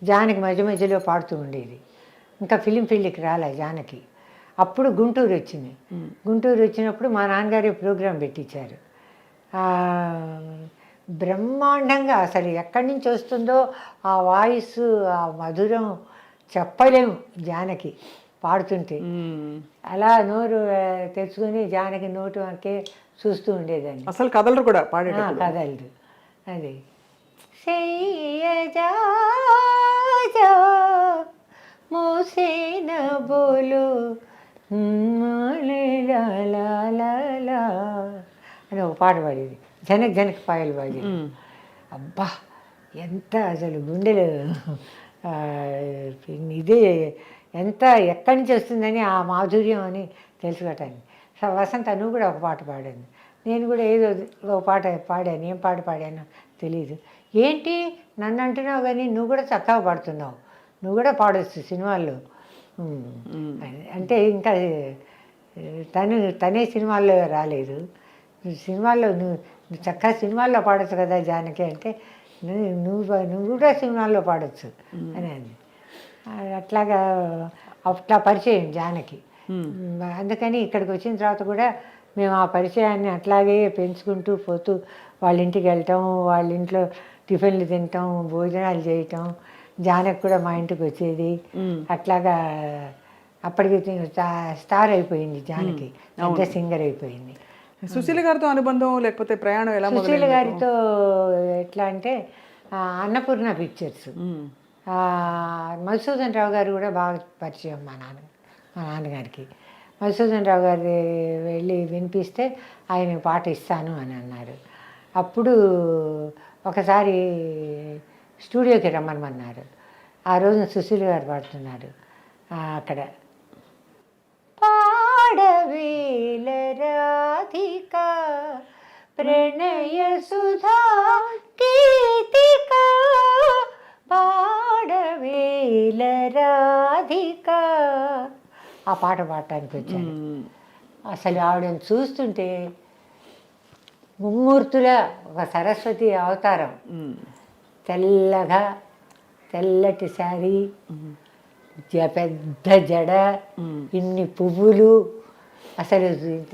జానకి మధ్య మధ్యలో పాడుతూ ఉండేది. ఇంకా ఫిలిం ఫీల్డ్కి రాలే జానకి. అప్పుడు గుంటూరు వచ్చింది. గుంటూరు వచ్చినప్పుడు మా నాన్నగారి ప్రోగ్రాం పెట్టించారు. బ్రహ్మాండంగా అసలు ఎక్కడి నుంచి వస్తుందో ఆ వాయిస్, ఆ మధురం చెప్పలేము. జానకి పాడుతుంటే అలా నోరు తెచ్చుకొని జానకి నోటు అంకే చూస్తూ ఉండేదాన్ని. అసలు కథలు కూడా పాడేటప్పుడు కథలు అది మూసేన బోలు అని ఒక పాట పాడేది. జనక్ పాయలు పాడేది. అబ్బా ఎంత అసలు గుండెలు ఇదే ఎంత ఎక్కడి నుంచి వస్తుందని ఆ మాధుర్యం అని తెలుసుకోవటానికి. వసంత నువ్వు కూడా ఒక పాట పాడాను, నేను కూడా ఏదో ఒక పాట పాడాను. ఏం పాట పాడానో తెలీదు. ఏంటి నన్ను అంటున్నావు కానీ నువ్వు కూడా చక్కగా పాడుతున్నావు, నువ్వు కూడా పాడవచ్చు సినిమాల్లో అంటే. ఇంకా తనే సినిమాల్లో రాలేదు. సినిమాల్లో నువ్వు చక్కగా సినిమాల్లో పాడచ్చు కదా జానకి అంటే, నువ్వు కూడా సినిమాల్లో పాడవచ్చు అని అంది. అట్లాగా అట్లా పరిచయం జానకి. అందుకని ఇక్కడికి వచ్చిన తర్వాత కూడా మేము ఆ పరిచయాన్ని అట్లాగే పెంచుకుంటూ పోతూ వాళ్ళ ఇంటికి వెళ్ళటం, వాళ్ళ ఇంట్లో టిఫిన్లు తినటం, భోజనాలు చేయటం. జానకి కూడా మా ఇంటికి వచ్చేది. అట్లాగా అప్పటికి స్టార్ అయిపోయింది జానకి, పెద్ద సింగర్ అయిపోయింది. సుశీల గారితో అనుబంధం లేకపోతే ప్రయాణం ఎలా? సుశీల గారితో ఎట్లా అంటే అన్నపూర్ణ పిక్చర్స్, మధుసూదన్ రావు గారు కూడా బాగా పరిచయం మా నాన్నగారికి. మధుసూదన్ రావు గారు వెళ్ళి వినిపిస్తే ఆయన పాట ఇస్తాను అని అన్నారు. అప్పుడు ఒకసారి స్టూడియోకి రమ్మన్నారు. ఆ రోజున సుశీల గారు పాడుతున్నారు అక్కడ. పాడవేల రాధిక ప్రణయ సుధా గీతిక, పాడవేల రాధిక ఆ పాట పాడటానికి వచ్చాను. అసలు ఆవిడని చూస్తుంటే ముమ్మూర్తుల ఒక సరస్వతి అవతారం. తెల్లగా తెల్లటి శారీ, పెద్ద జడ, ఇన్ని పువ్వులు, అసలు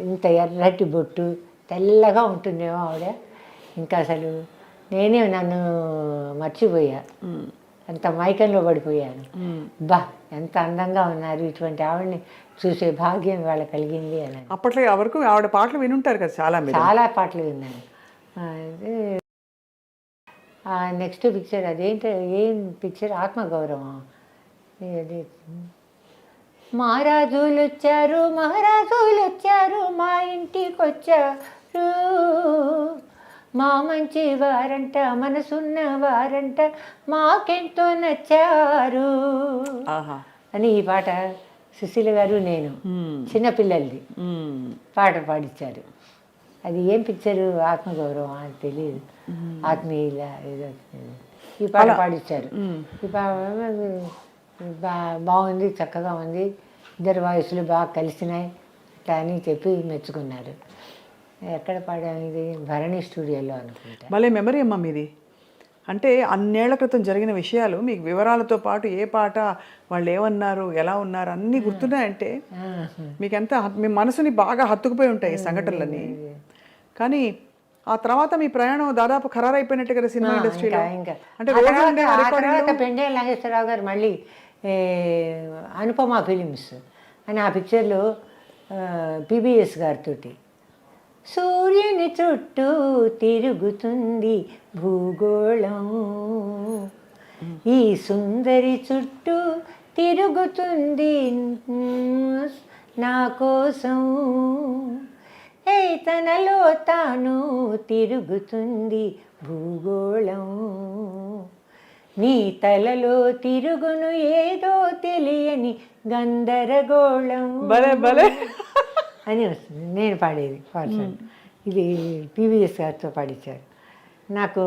ఇంత ఎర్రటి బొట్టు, తెల్లగా ఉంటుందేమో ఆవిడ. ఇంకా అసలు నన్ను మర్చిపోయా, అంత మైకంలో పడిపోయాను. బా ఎంత అందంగా ఉన్నారు, ఇటువంటి ఆవిడని చూసే భాగ్యం ఇవాళ కలిగింది అని. అప్పట్లో వరకు ఆవిడ పాటలు వినుంటారు కదా చాలా పాటలు విన్నాను. నెక్స్ట్ పిక్చర్ అదేంటి, ఏం పిక్చర్, ఆత్మగౌరవం. అది మహారాజులు వచ్చారు మా ఇంటికి వచ్చారు, మా మంచి వారంట మనసున్న వారంట మాకెంతో నచ్చారు అని ఈ పాట సుశీల గారు నేను చిన్నపిల్లలది పాట పాడించారు. అది ఏం పిక్చరు, ఆత్మగౌరవం అని తెలియదు, ఆత్మీయుల ఏదో ఈ పాట పాడించారు. ఈ బాగుంది, చక్కగా ఉంది, ఇద్దరు వాయిస్లు బాగా కలిసినాయి అట్లా అని చెప్పి మెచ్చుకున్నారు. ఎక్కడ పాడాము ఇది? భరణి స్టూడియోలో అనుకుంటా. భలే మెమరీ అమ్మ మీది. అంటే అన్నేళ్ల క్రితం జరిగిన విషయాలు మీకు వివరాలతో పాటు ఏ పాట, వాళ్ళు ఏమన్నారు, ఎలా ఉన్నారు అన్నీ గుర్తున్నాయంటే మీకు ఎంత మీ మనసుని బాగా హత్తుకుపోయి ఉంటాయి ఈ సంఘటనలన్నీ. కానీ ఆ తర్వాత మీ ప్రయాణం దాదాపు ఖరారైపోయినట్టు కదా సినిమా ఇండస్ట్రీలో. ఇంకా అంటే తర్వాత పెండే నాగేశ్వరరావు గారు మళ్ళీ అనుపమ ఫిలిమ్స్ అని ఆ పిక్చర్లో పిబిఎస్ గారితో సూర్యుని చుట్టూ తిరుగుతుంది భూగోళం, ఈ సుందరి చుట్టూ తిరుగుతుంది నా కోసం, ఏ తనలో తాను తిరుగుతుంది భూగోళం, నీ తలలో తిరుగును ఏదో తెలియని గందరగోళం అని వస్తుంది. నేను పాడేది పాడతాను. ఇది పిబిఎస్ గారితో పాడించారు. నాకు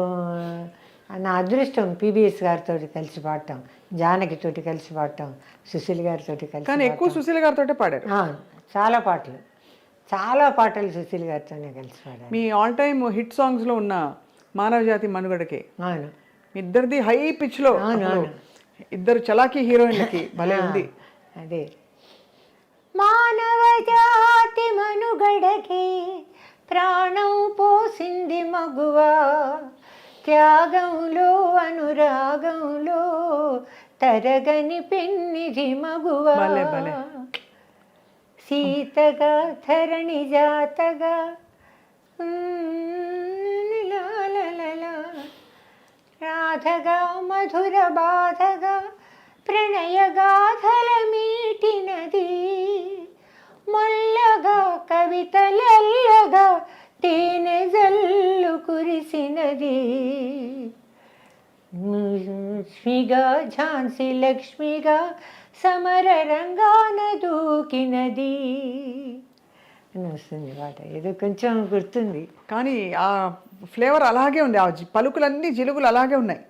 నా అదృష్టం పిబిఎస్ గారితో కలిసి పాడటం, జానకితోటి కలిసి పాడటం, సుశీల్ గారితో కలిసి. కానీ ఎక్కువ సుశీల్ గారితో పాడారు. చాలా పాటలు సుశీల్ గారితోనే కలిసి పాడారు. మీ ఆల్ టైమ్ హిట్ సాంగ్స్లో ఉన్న మానవజాతి మనుగడకే. అవును, ఇద్దరిది హై పిచ్లో, ఇద్దరు చలాకీ హీరోయిన్లకి భలే ఉంది. అదే మానవ జాతి మనుగడకి ప్రాణం పోసింది మగువా, త్యాగంలో అనురాగంలో తరగని పెన్నిది మగువా, సీతగా ధరణి జాతగా రాధగా మధుర బాధగా ప్రణయగాథల మీటినది, మొల్లగా కవితలల్లగా తేనె జల్లు కురిసినది, లక్ష్మిగా ఝాన్సీ లక్ష్మిగా సమర రంగాన దూకినది అని వస్తుంది పాట. ఏదో కొంచెం గుర్తుంది కానీ ఆ ఫ్లేవర్ అలాగే ఉంది, ఆ పలుకులన్నీ జిలుగులు అలాగే ఉన్నాయి.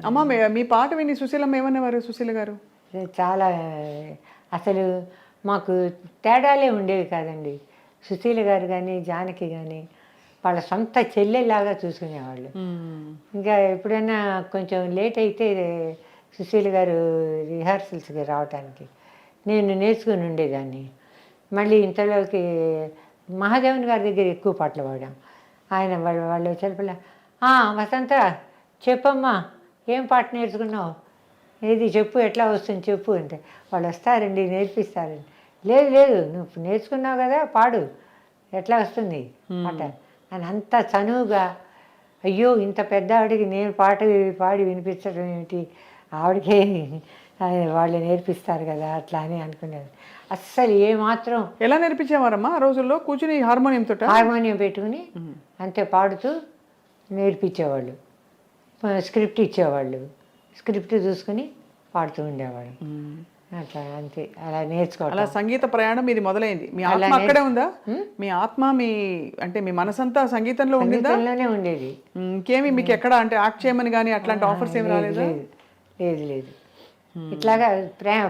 అమ్మ మీ పాట విని సుశీలమ్మ ఏమనేవారు? సుశీల గారు చాలా అసలు మాకు తేడాలే ఉండేవి కాదండి. సుశీల గారు కానీ జానకి కానీ వాళ్ళ సొంత చెల్లెలాగా చూసుకునేవాళ్ళు. ఇంకా ఎప్పుడైనా కొంచెం లేట్ అయితే సుశీల గారు రిహార్సల్స్కి రావటానికి నేను నేర్చుకుని ఉండేదాన్ని. మళ్ళీ ఇంతలోకి మహాదేవన్ గారి దగ్గర ఎక్కువ పాటలు పాడాం. ఆయన వాళ్ళు చెప్పలే, వసంత చెప్పమ్మా ఏం పాట నేర్చుకున్నావు, ఏది చెప్పు, ఎట్లా వస్తుంది చెప్పు అంటే, వాళ్ళు వస్తారండి నేర్పిస్తారండి. లేదు నువ్వు నేర్చుకున్నావు కదా పాడు, ఎట్లా వస్తుంది పాట అని అంత చనువుగా. అయ్యో ఇంత పెద్ద ఆవిడికి నేను పాట పాడి వినిపించడం ఏమిటి, ఆవిడకే వాళ్ళు నేర్పిస్తారు కదా అట్లా అని అనుకునేది. అస్సలు ఏమాత్రం. ఎలా నేర్పించేవారమ్మా ఆ రోజుల్లో? కూర్చుని హార్మోనియం పెట్టుకుని అంతే పాడుతూ నేర్పించేవాళ్ళు. స్క్రిప్ట్ ఇచ్చేవాళ్ళు, స్క్రిప్ట్ చూసుకుని పాడుతూ ఉండేవాళ్ళు. అట్లా అంతే, అలా నేర్చుకోవాలి. అలా సంగీత ప్రయాణం ఇది మొదలైంది. మీ ఆత్మ అక్కడే ఉందా? మీ ఆత్మ అంటే మీ మనసంతా సంగీతంలో సంగీతంలోనే ఉండేది. ఇంకేమి మీకు ఎక్కడ అంటే యాక్ట్ చేయమని కానీ అట్లాంటి ఆఫర్స్ ఏమి రాలేదు? లేదు. ఇట్లాగా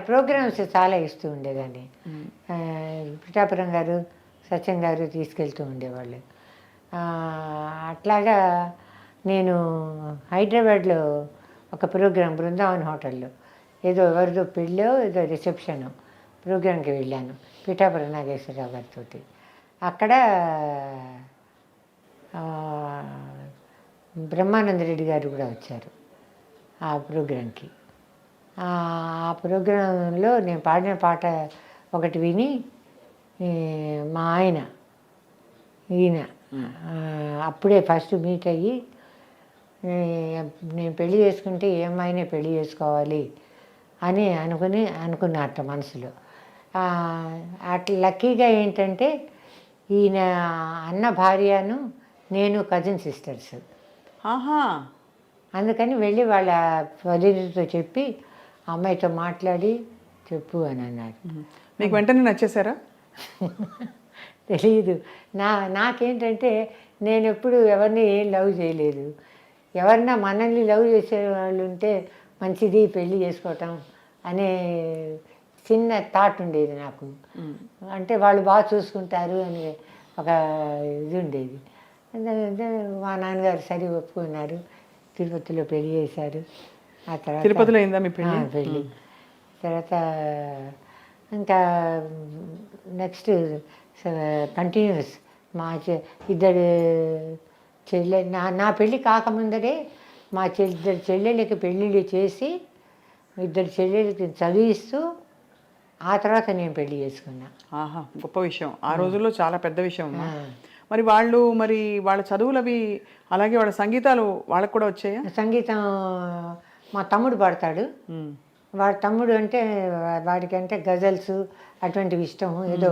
ప్రోగ్రామ్స్ చాలా ఇస్తూ ఉండేదాన్ని. పిఠాపురం గారు, సత్యం గారు తీసుకెళ్తూ ఉండేవాళ్ళు. అట్లాగా నేను హైదరాబాద్లో ఒక ప్రోగ్రాం బృందావన్ హోటల్లో ఏదో ఎవరిదో పెళ్ళో ఏదో రిసెప్షన్ ప్రోగ్రాంకి వెళ్ళాను పిఠాపురం నాగేశ్వరరావు గారితో. అక్కడ బ్రహ్మానందరెడ్డి గారు కూడా వచ్చారు ఆ ప్రోగ్రాంకి. ఆ ప్రోగ్రాంలో నేను పాడిన పాట ఒకటి విని మా ఈయన అప్పుడే ఫస్ట్ మీట్ అయ్యి, నేను పెళ్లి చేసుకుంటే ఏ అమ్మాయినే పెళ్లి చేసుకోవాలి అని అనుకున్నట్ట మనసులో. అట్లా లక్కీగా ఏంటంటే ఈయన అన్న భార్యను నేను కజిన్ సిస్టర్స్. అందుకని వెళ్ళి వాళ్ళ వదిలితో చెప్పి అమ్మాయితో మాట్లాడి చెప్పు అని అన్నారు. మీకు వెంటనే నచ్చేసారా? తెలియదు. నాకేంటంటే నేను ఎప్పుడు ఎవరిని లవ్ చేయలేదు. ఎవరన్నా మనల్ని లవ్ చేసే వాళ్ళు ఉంటే మంచిది పెళ్ళి చేసుకోవటం అనే చిన్న థాట్ ఉండేది నాకు. అంటే వాళ్ళు బాగా చూసుకుంటారు అని ఒక ఇది ఉండేది. మా నాన్నగారు సరి ఒప్పుకున్నారు. తిరుపతిలో పెళ్లి చేశారు. ఆ తర్వాత తిరుపతిలో అయిందా మీ పెళ్ళి? పెళ్ళి తర్వాత ఇంకా నెక్స్ట్ కంటిన్యూస్ మా ఇద్దరు నా పెళ్ళి కాకముందరే మా ఇద్దరు చెల్లెళ్ళకి పెళ్ళిళ్ళు చేసి ఇద్దరు చెల్లెళ్ళకి చదివిస్తూ ఆ తర్వాత నేను పెళ్లి చేసుకున్నా. ఆహా, గొప్ప విషయం. ఆ రోజుల్లో చాలా పెద్ద విషయం అమ్మా. మరి వాళ్ళ చదువులు అవి అలాగే వాళ్ళ సంగీతాలు వాళ్ళకు కూడా వచ్చాయా? సంగీతం మా తమ్ముడు పాడతాడు. వాడి తమ్ముడు అంటే వాడికంటే గజల్స్ అటువంటివి ఇష్టం. ఏదో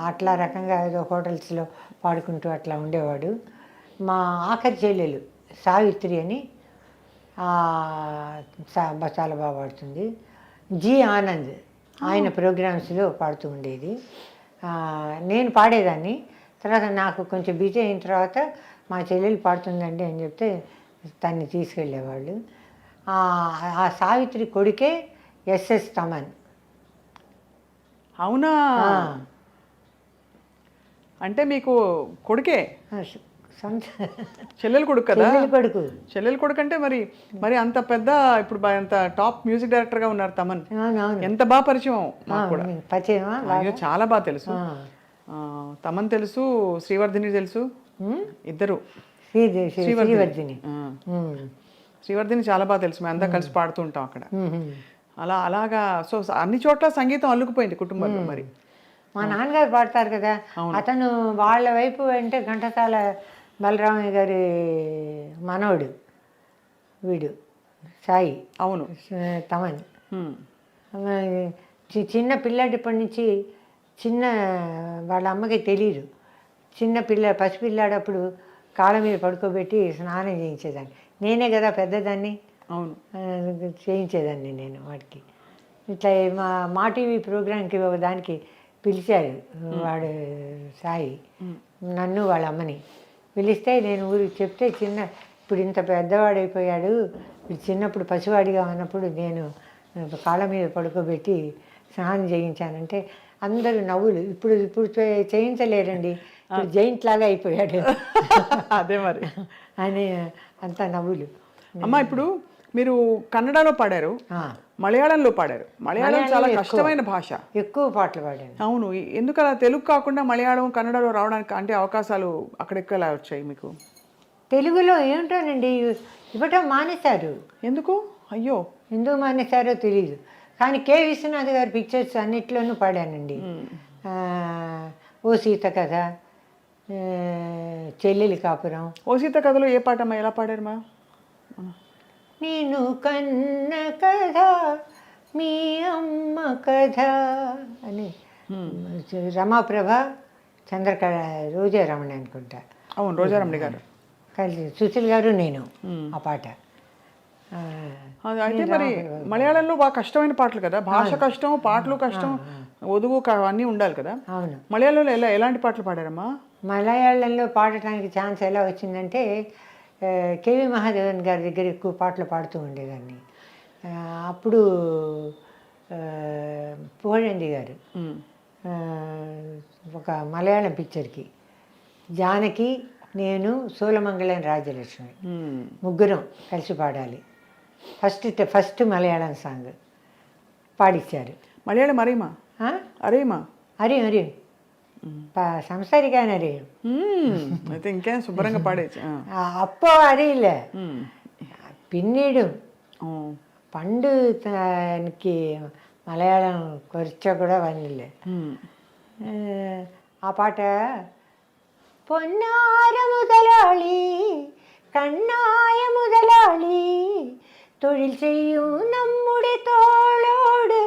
అట్లా రకంగా ఏదో హోటల్స్లో పాడుకుంటూ అట్లా ఉండేవాడు. మా ఆఖరి చెల్లెలు సావిత్రి అని చాలా బాగా పాడుతుంది. జి ఆనంద్ ఆయన ప్రోగ్రామ్స్లో పాడుతూ ఉండేది. నేను పాడేదాన్ని. తర్వాత నాకు కొంచెం బిజీ అయిన తర్వాత మా చెల్లెలు పాడుతుందండి అని చెప్తే తన్ని తీసుకెళ్ళేవాళ్ళు. ఆ సావిత్రి కొడుకే ఎస్ఎస్ తమన్. అవునా? అంటే మీకు కొడుకే? చెల్లెలు కొడుకు కదా? కొడుకు. చెల్లెలు కొడుకు అంటే మరి అంత పెద్ద ఇప్పుడు అంత టాప్ మ్యూజిక్ డైరెక్టర్ గా ఉన్నారు తమన్. ఎంత బాగా పరిచయం మాకు కూడా. అయ్యో చాలా బాగా తెలుసు. తమన్ తెలుసు, శ్రీవర్ధిని తెలుసు. ఇద్దరు శ్రీవర్ధిని చాలా బాగా తెలుసు. మేము అంతా కలిసి పాడుతూ ఉంటాం అక్కడ. అలాగా. సో అన్ని చోట్ల సంగీతం అల్లుకుపోయింది కుటుంబంలో. మరి మా నాన్నగారు పాడతారు కదా, అతను వాళ్ళ వైపు అంటే ఘంటసాల బలరామయ్య గారి మనవడు వీడు సాయి. అవును, తమన్. చిన్న పిల్లాడిప్పటి నుంచి వాళ్ళ అమ్మకి తెలియదు. పసిపిల్లాడప్పుడు కాళ్ళ మీద పడుకోబెట్టి స్నానం చేయించేదాన్ని. నేనే కదా పెద్దదాన్ని. అవును, చేయించేదాన్ని నేను వాడికి. ఇట్లా మా టీవీ ప్రోగ్రాంకి దానికి పిలిచారు వాడు సాయి నన్ను వాళ్ళ అమ్మని. పిలిస్తే నేను ఊరికి చెప్తే ఇప్పుడు ఇంత పెద్దవాడైపోయాడు, చిన్నప్పుడు పసివాడిగా ఉన్నప్పుడు నేను కాళ్ళ మీద పడుకోబెట్టి స్నానం చేయించానంటే అందరూ నవ్వులు. ఇప్పుడు చేయించలేరండి, ఇప్పుడు జైంట్ లాగా అయిపోయాడు. అదే మరి అని అంతా నవ్వులు. అమ్మ, ఇప్పుడు మీరు కన్నడలో పాడారు, మలయాళంలో పాడారు. మలయాళం చాలా కష్టమైన భాష. ఎక్కువ పాటలు పాడాను. అవును. ఎందుకు అలా తెలుగు కాకుండా మలయాళం కన్నడలో రావడానికి అంటే అవకాశాలు అక్కడెక్కడ వచ్చాయి మీకు? తెలుగులో ఏమిటోనండి ఇవ్వటం మానేశారు. ఎందుకు? అయ్యో, ఎందుకు మానేశారో తెలీదు. కానీ కె విశ్వనాథ్ గారి పిక్చర్స్ అన్నిట్లోనూ పాడానండి. ఓ సీత కథ, చెల్లెలి కాపురం. ఓ సీత కథలో ఏ పాట అమ్మా ఎలా పాడారు మా? నేను కన్న కథ మీ అమ్మ కథ అని రమాప్రభ చంద్రకళ రోజారమణి అనుకుంటా. అవును, రోజారమణి గారు కలిసి సుశీల్ గారు నేను ఆ పాట. అయితే మరి మలయాళంలో బాగా కష్టమైన పాటలు కదా, భాష కష్టం, పాటలు కష్టం, ఒదుగు అన్నీ ఉండాలి కదా. అవును. మలయాళంలో ఎలాంటి పాటలు పాడారమ్మా? మలయాళంలో పాడటానికి ఛాన్స్ ఎలా వచ్చిందంటే కేవి మహాదేవన్ గారి దగ్గర ఎక్కువ పాటలు పాడుతూ ఉండేదాన్ని. అప్పుడు పుగళండి గారు ఒక మలయాళం పిక్చర్కి జానకి, నేను, సోలమంగళం, రాజలక్ష్మి ముగ్గురం కలిసి పాడాలి. ఫస్ట్ మలయాళం సాంగ్ పాడిచ్చారు. మలయాళం అరేమా? అరేమా? అరేం సంసారిగానే అరేం. అయితే ఇంకేం శుభ్రంగా పాడేచ్చు. అప్పో అరేలే పిన్నీడు పండు తనకి మలయాళం కొంచెం కూడా వన్నీలే. ఆ పాట പൊന്നാര മുതലാളി കണ്ണായ മുതലാളി തൊഴിൽ ചെയ്യും നമ്മുടെ തോളോട്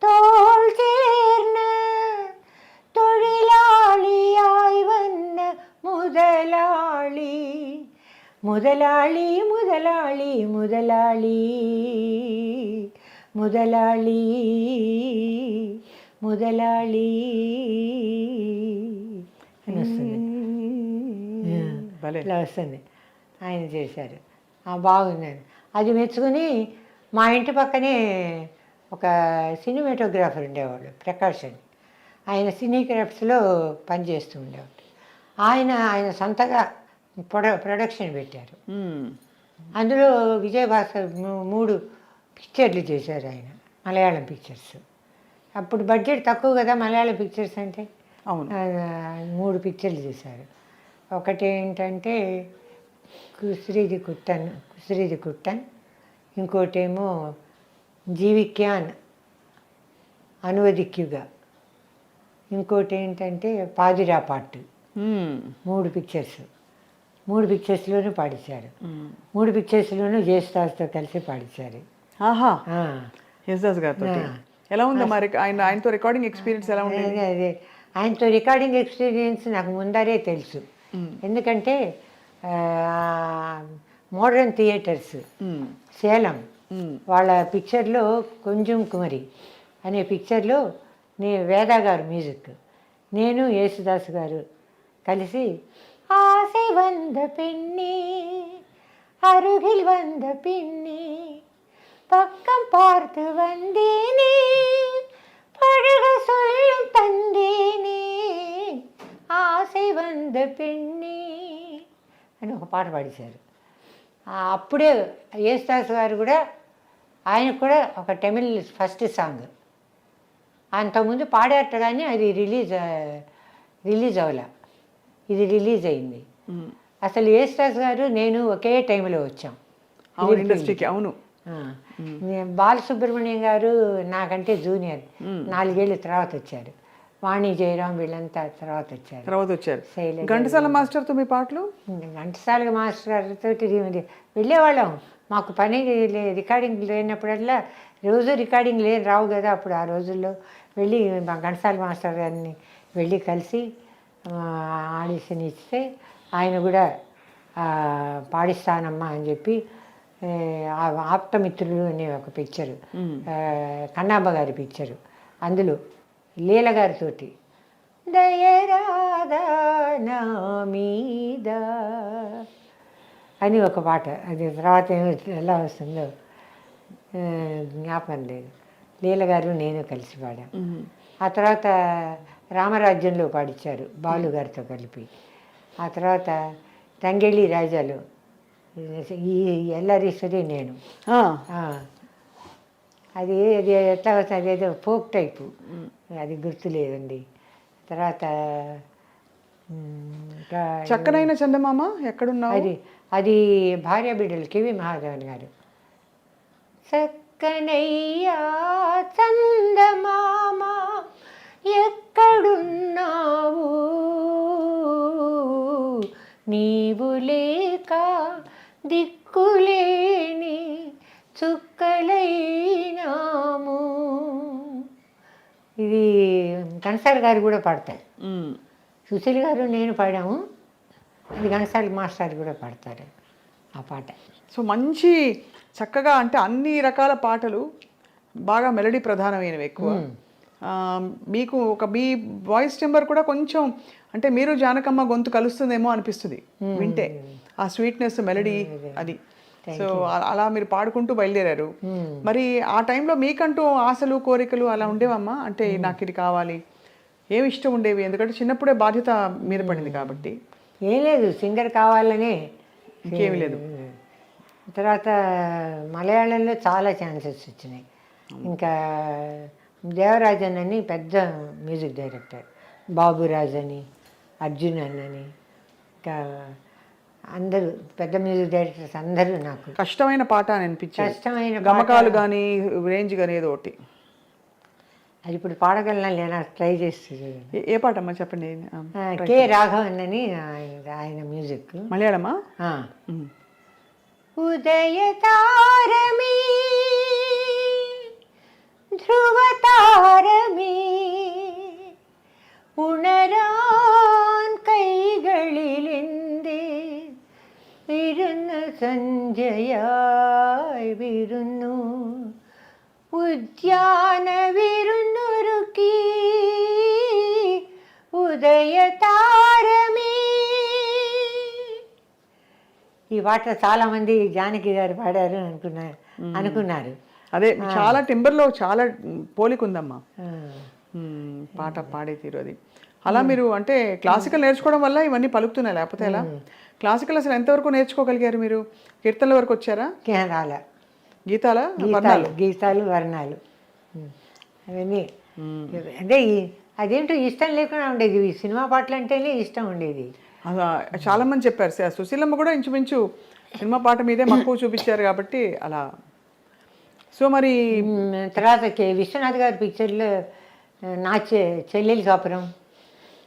തോൾ ചേർന്ന് തൊഴിലാളിയായി വന്ന മുതലാളി മുതലാളി മുതലാളി മുതലാളി ముదలాళి ముదలాళి అని వస్తుంది. భలే. ఇట్లా వస్తుంది. ఆయన చేశారు. బాగుందని అది మెచ్చుకుని మా ఇంటి పక్కనే ఒక సినిమాటోగ్రాఫర్ ఉండేవాడు, ప్రకాష్ అని. ఆయన సినీ క్రాఫ్ట్స్లో పనిచేస్తూ ఉండేవాడు. ఆయన సొంతగా ప్రొడక్షన్ పెట్టారు. అందులో విజయభాస్కర్ 3 పిక్చర్లు చేశారు ఆయన, మలయాళం పిక్చర్స్. అప్పుడు బడ్జెట్ తక్కువ కదా మలయాళం పిక్చర్స్ అంటే. అవును. 3 పిక్చర్లు చేశారు. ఒకటి ఏంటంటే కుస్రీది కుట్టన్, ఇంకోటేమో జీవిక్యాన్ అనువదిక్యుగా, ఇంకోటి ఏంటంటే పాదిరా పాటు. 3 పిక్చర్స్. 3 పిక్చర్స్లోనూ పాడించారు. 3 పిక్చర్స్లోనూ జయసుదాస్తో కలిసి పాడించారు. ఆహా, యేసుదాస్ గారితో ఎలా ఉందా మరి? ఆయనతో రికార్డింగ్ ఎక్స్పీరియన్స్ ఎలా ఉంది? అదే ఆయనతో రికార్డింగ్ ఎక్స్పీరియన్స్ నాకు ముందరే తెలుసు. ఎందుకంటే మోడర్న్ థియేటర్స్ సేలం వాళ్ళ పిక్చర్లో కొంచెం కుమరి అనే పిక్చర్లో వేదా గారు మ్యూజిక్, నేను యేసుదాస్ గారు కలిసి ఆసை வந்த பெண்ணே அருகில் வந்த பின்னே பக்கம் பார்த்து வந்தேனே பழக சொல்லும் தந்தேனே ఆసை వంద పెన్ని అని ఒక పాట పాడేశారు. అప్పుడే యేసుదాస్ గారు కూడా, ఆయనకు కూడా ఒక తమిళ్ ఫస్ట్ సాంగ్ అంతకుముందు పాడారట, కానీ అది రిలీజ్ అవ్వలే. ఇది రిలీజ్ అయింది. అసలు యేసుదాస్ గారు నేను ఒకే టైంలో వచ్చాం ఇండస్ట్రీకి. అవును. బాలసుబ్రహ్మణ్యం గారు నాకంటే జూనియర్, 4 ఏళ్ళ తర్వాత వచ్చారు. వాణి జయరాం వీళ్ళంతా తర్వాత వచ్చారు. ఘంటసాల మాస్టర్తో మీ పాటలు? ఘంటసాల మాస్టర్ గారితో వెళ్ళేవాళ్ళం. మాకు పని రికార్డింగ్ లేనప్పుడల్లా, రోజు రికార్డింగ్ రావు కదా అప్పుడు. ఆ రోజుల్లో వెళ్ళి మా ఘంటసాల మాస్టర్ గారిని వెళ్ళి కలిసి ఆడిషన్ ఇస్తే ఆయన కూడా పాడిస్తానమ్మా అని చెప్పి ఆప్తమిత్రులు అనే ఒక పిక్చరు, కన్నాంబ గారి పిక్చరు, అందులో లీల గారితోటి దయరాదా నా మీద అని ఒక పాట. అది తర్వాత ఎలా వస్తుందో జ్ఞాపకం లేదు. లీల గారు నేను కలిసి పాడాం. ఆ తర్వాత రామరాజ్యంలో పాడించారు బాలు గారితో కలిపి. ఆ తర్వాత తంగెళ్ళి రాజాలో ఈ ఎల్లారీశ్వరి నేను. అది ఎట్లా వస్తుంది, అదేదో ఫోక్ టైపు, అది గుర్తులేదండి. తర్వాత చక్కనైన చందమామ ఎక్కడున్నావు, అది భార్య బిడ్డలు కెవి మహాదేవన్ గారు. చక్కనయ్యా చందమామ ఎక్కడున్నావు, నీవు లేక దిక్కులేని చుక్కలైనాము. ఇది ఘంటసాల గారు కూడా పాడతారు. సుశీల్ గారు నేను పాడాము. అది ఘంటసాల మాస్టర్ కూడా పాడతారు ఆ పాట. సో మంచి చక్కగా, అంటే అన్ని రకాల పాటలు బాగా మెలడీ ప్రధానమైనవి ఎక్కువ. మీకు మీ వాయిస్ టెంబర్ కూడా కొంచెం, అంటే మీరు జానకమ్మ గొంతు కలుస్తుందేమో అనిపిస్తుంది వింటే, ఆ స్వీట్నెస్ మెలడీ అది. సో అలా మీరు పాడుకుంటూ బయలుదేరారు. మరి ఆ టైంలో మీకంటూ ఆశలు కోరికలు అలా ఉండేవమ్మా? అంటే నాకు ఇది కావాలి, ఏమి ఇష్టం ఉండేవి? ఎందుకంటే చిన్నప్పుడే బాధ్యత మీద పడింది కాబట్టి. ఏం లేదు, సింగర్ కావాలనే, ఇంకేమీ లేదు. తర్వాత మలయాళంలో చాలా ఛాన్సెస్ వచ్చినాయి. ఇంకా దేవరాజన్ అని పెద్ద మ్యూజిక్ డైరెక్టర్, బాబురాజ్ అని, అర్జున్ అని, ఇంకా అందరూ పెద్ద మ్యూజిక్ డైరెక్టర్స్ అందరూ నాకు కష్టమైన పాట అని అనిపించింది. కష్టమైన గమకాలు కానీ రేంజ్ కానీ ఏదో ఒకటి. అది ఇప్పుడు పాడగలనా లేనా ట్రై చేస్తుంది. ఏ పాట అమ్మా చెప్పండి. కె రాఘవన్ అని ఆయన మ్యూజిక్. మలయాళమా? ఉదయ తారమీ ധ്രുവ താരമേ ഉണരാൻ കൈകളിലെന്തേ വിരുന്ന സന്ധ്യയായി വിരുന്നു ఉద్యాన విరునురుకి ఉదయ తారమే. ఈ పాట చాలా మంది జానకి గారు పాడారు అనుకున్నారు. అదే చాలా టింబర్లో చాలా పోలిక ఉందమ్మా పాట పాడే తీరు అది. అలా మీరు అంటే క్లాసికల్ నేర్చుకోవడం వల్ల ఇవన్నీ పలుకుతున్నాయి, లేకపోతే ఎలా? క్లాసికల్ అసలు ఎంతవరకు నేర్చుకోగలిగారు మీరు? కీర్తనల వరకు వచ్చారా? రాలే. గీతాల గీతాలు వర్ణాలు అవన్నీ అంటే అదేంటో ఇష్టం లేకుండా ఉండేది. ఈ సినిమా పాటలు అంటేనే ఇష్టం ఉండేది. చాలా మంది చెప్పారు. సుశీలమ్మ కూడా ఇంచుమించు సినిమా పాట మీదే మక్కువ చూపించారు కాబట్టి అలా. సో మరి తర్వాత విశ్వనాథ్ గారి పిక్చర్లో నా చెల్లెలి కాపురం,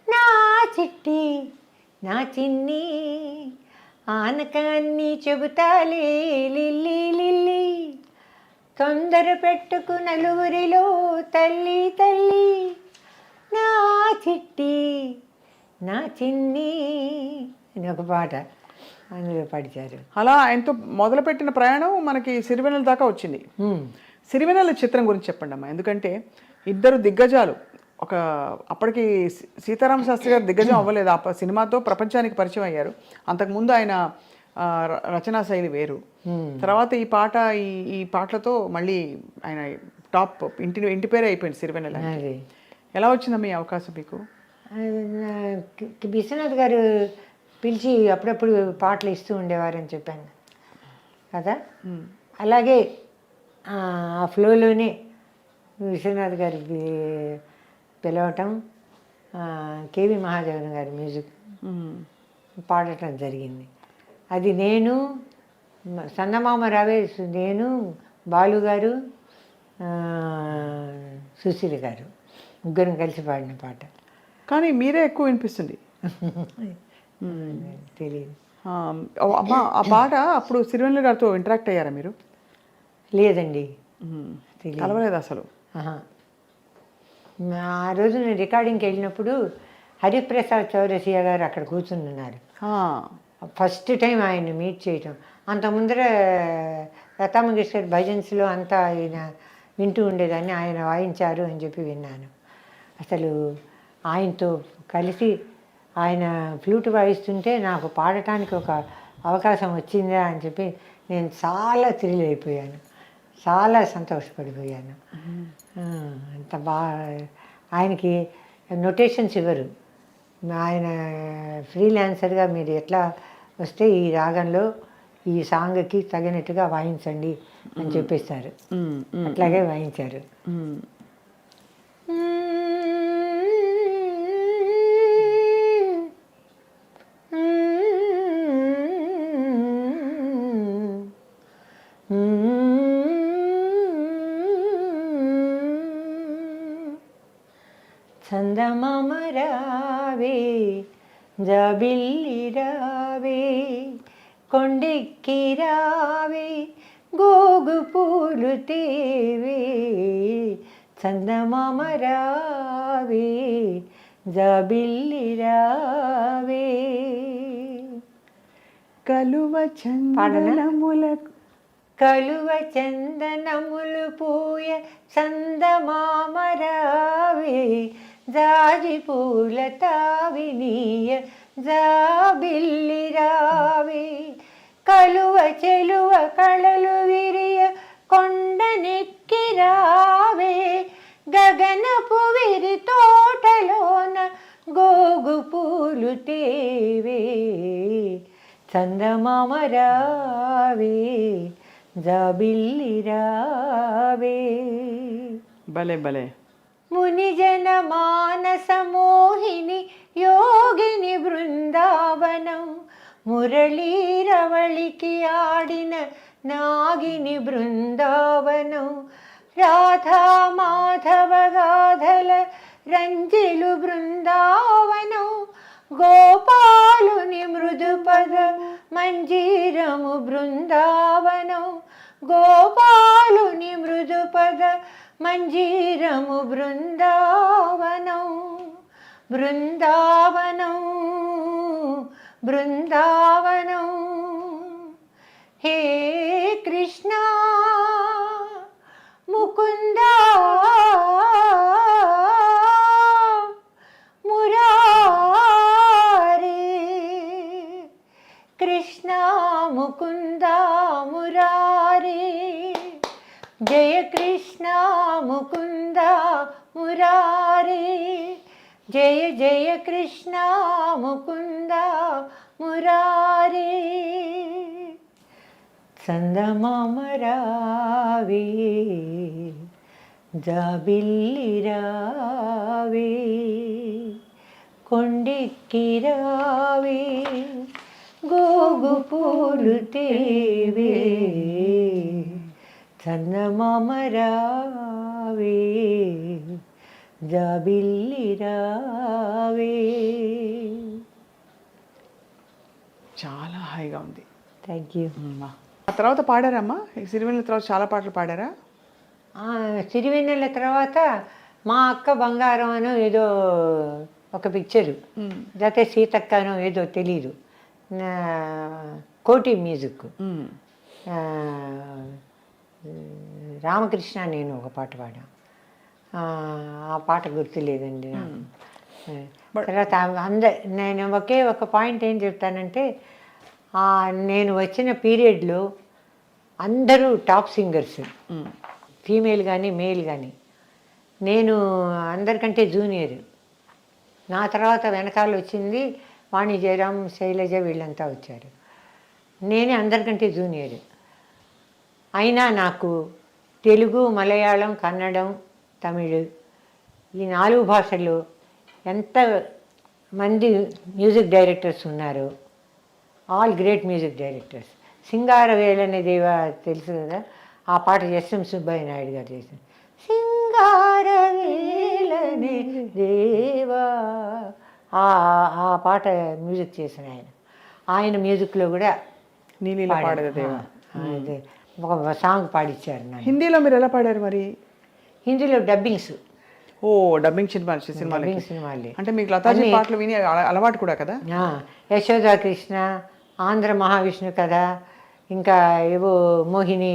నా చిట్టి నా చిన్ని ఆనకాన్ని చెబుతాలే లిల్లీ లిల్లీ, తొందర పెట్టుకు నలుగురిలో తల్లి తల్లి, నా చిట్టి నా చిన్ని అని ఒక పాట అందులో పాడిచారు. అలా ఆయనతో మొదలుపెట్టిన ప్రయాణం మనకి సిరివెన్నెల దాకా వచ్చింది. సిరివెన్నెల చిత్రం గురించి చెప్పండి అమ్మా. ఎందుకంటే ఇద్దరు దిగ్గజాలు, ఒక అప్పటికి సీతారామ శాస్త్రి గారు దిగ్గజం అవ్వలేదు, ఆ సినిమాతో ప్రపంచానికి పరిచయం అయ్యారు. అంతకుముందు ఆయన రచనా శైలి వేరు. తర్వాత ఈ పాటలతో మళ్ళీ ఆయన టాప్ ఇంటి పేరే అయిపోయింది సిరివెన్నెల. ఎలా వచ్చిందమ్మా ఈ అవకాశం మీకు? విశ్వనాథ్ గారు పిలిచి అప్పుడప్పుడు పాటలు ఇస్తూ ఉండేవారని చెప్పాను కదా. అలాగే ఆ ఫ్లోలోనే విశ్వనాథ్ గారు పిలవటం, కేవి మహాదేవన్ గారి మ్యూజిక్ పాడటం జరిగింది. అది నేను, చందమామ రావే, నేను, బాలు గారు, సుశీల గారు ముగ్గురం కలిసి పాడిన పాట. కానీ మీరే ఎక్కువ వినిపిస్తుంది. తెలియదు అమ్మ. ఆ పాట అప్పుడు సిరివెన్నెల గారితో ఇంటరాక్ట్ అయ్యారా మీరు? లేదండి, కలవలేదు అసలు. ఆ రోజు నేను రికార్డింగ్కి వెళ్ళినప్పుడు హరిప్రసాద్ చౌరసియా గారు అక్కడ కూర్చుని ఉన్నారు. ఫస్ట్ టైం ఆయన్ని మీట్ చేయటం. అంత ముందర లతా మంగేష్కర్ భజన్స్లో అంతా ఆయన వింటూ ఉండేదాన్ని, ఆయన వాయించారు అని చెప్పి విన్నాను. అసలు ఆయనతో కలిసి ఆయన ఫ్లూట్ వాయిస్తుంటే నాకు పాడటానికి ఒక అవకాశం వచ్చిందా అని చెప్పి నేను చాలా థ్రిల్ అయిపోయాను, చాలా సంతోషపడిపోయాను. అంత ఆయనకి నొటేషన్స్ ఇవ్వరు. ఆయన ఫ్రీలాన్సర్గా మీరు ఎట్లా వస్తే ఈ రాగంలో ఈ సాంగ్కి తగినట్టుగా వాయించండి అని చెప్పేస్తారు. అట్లాగే వాయించారు. చందమామ రావే, జాబిల్లి రావే, కొండెక్కి రావే, గోగు పూలు తేవే, చందమామ రావే, జాబిల్లి రావే. కలువ చందనములకు కలువ చందనములు పూయ చందమామ రావే, జాజి పూల తావినీయ జాబిల్లి రావే, కలువ చెలువ కళలు విరియ కొండనెక్కి రావే, గగనపు విరి తోటలోన గోగు పూలు తేవే, చందమామ రావే, జాబిల్లి రావే. భలే భలే. మునిజన మానస మోహిని యోగిని బృందావనం, మురళీరవళికి ఆడిన నాగిని బృందావనం, రాధా మాధవ గాధల రంజిలు బృందావనం, గోపాలుని మృదుపద మంజీరము బృందావనం, గోపాలుని మృదుపద మంజీరము బృందావనం, బృందావనం బృందావనం. హే కృష్ణ ముకుంద ముకుంద మురారి జయ కృష్ణ ముకుంద మురారి జయ జయ కృష్ణ ముకుంద మురారి చందమామరావే జాబిల్లిరావే కొండెక్కిరావే గోగు పూలు తేవే చందమామరావే జాబిల్లిరావే. చాలా హాయిగా ఉంది. Thank you. ఆ తర్వాత పాడారమ్మా సిరివెన్నెల తర్వాత చాలా పాటలు పాడారా? సిరివెన్నెల తర్వాత మా అక్క బంగారం అనో ఏదో ఒక పిక్చరు, లేకపోతే సీతక్క అనో ఏదో తెలీదు, కోటి మ్యూజిక్, రామకృష్ణ నేను ఒక పాట పాడా. ఆ పాట గుర్తులేదండి నాకు. తర్వాత నేను ఒకే ఒక పాయింట్ ఏం చెప్తానంటే, నేను వచ్చిన పీరియడ్లో అందరూ టాప్ సింగర్స్, ఫీమేల్ కానీ మేల్ కానీ. నేను అందరికంటే జూనియర్. నా తర్వాత వెనకాల వచ్చింది వాణి జయరాం, శైలజ, వీళ్ళంతా వచ్చారు. నేనే అందరికంటే జూనియర్. అయినా నాకు తెలుగు, మలయాళం, కన్నడం, తమిళ్ ఈ 4 భాషల్లో ఎంత మంది మ్యూజిక్ డైరెక్టర్స్ ఉన్నారు. All great music directors. సింగారవేలనే దేవ తెలుసు కదా, ఆ పాట ఎస్ఎం సుబ్బయ్య నాయుడు గారు చేశారు. సింగారవేలనే దేవా, ఆ పాట మ్యూజిక్ చేసిన ఆయన మ్యూజిక్లో కూడా నీలీల పాడేది దేవా ఒక సాంగ్ పాడిచ్చారు నాకు. హిందీలో మీరు ఎలా పాడారు మరి? హిందీలో డబ్బింగ్స్. ఓ డబ్బింగ్ సినిమాలు సినిమాలు అంటే మీకు లతాజీ పాటలు విని అలవాటు కూడా కదా? యశోదా కృష్ణ, ఆంధ్ర మహావిష్ణు కథ, ఇంకా ఏవో మోహిని,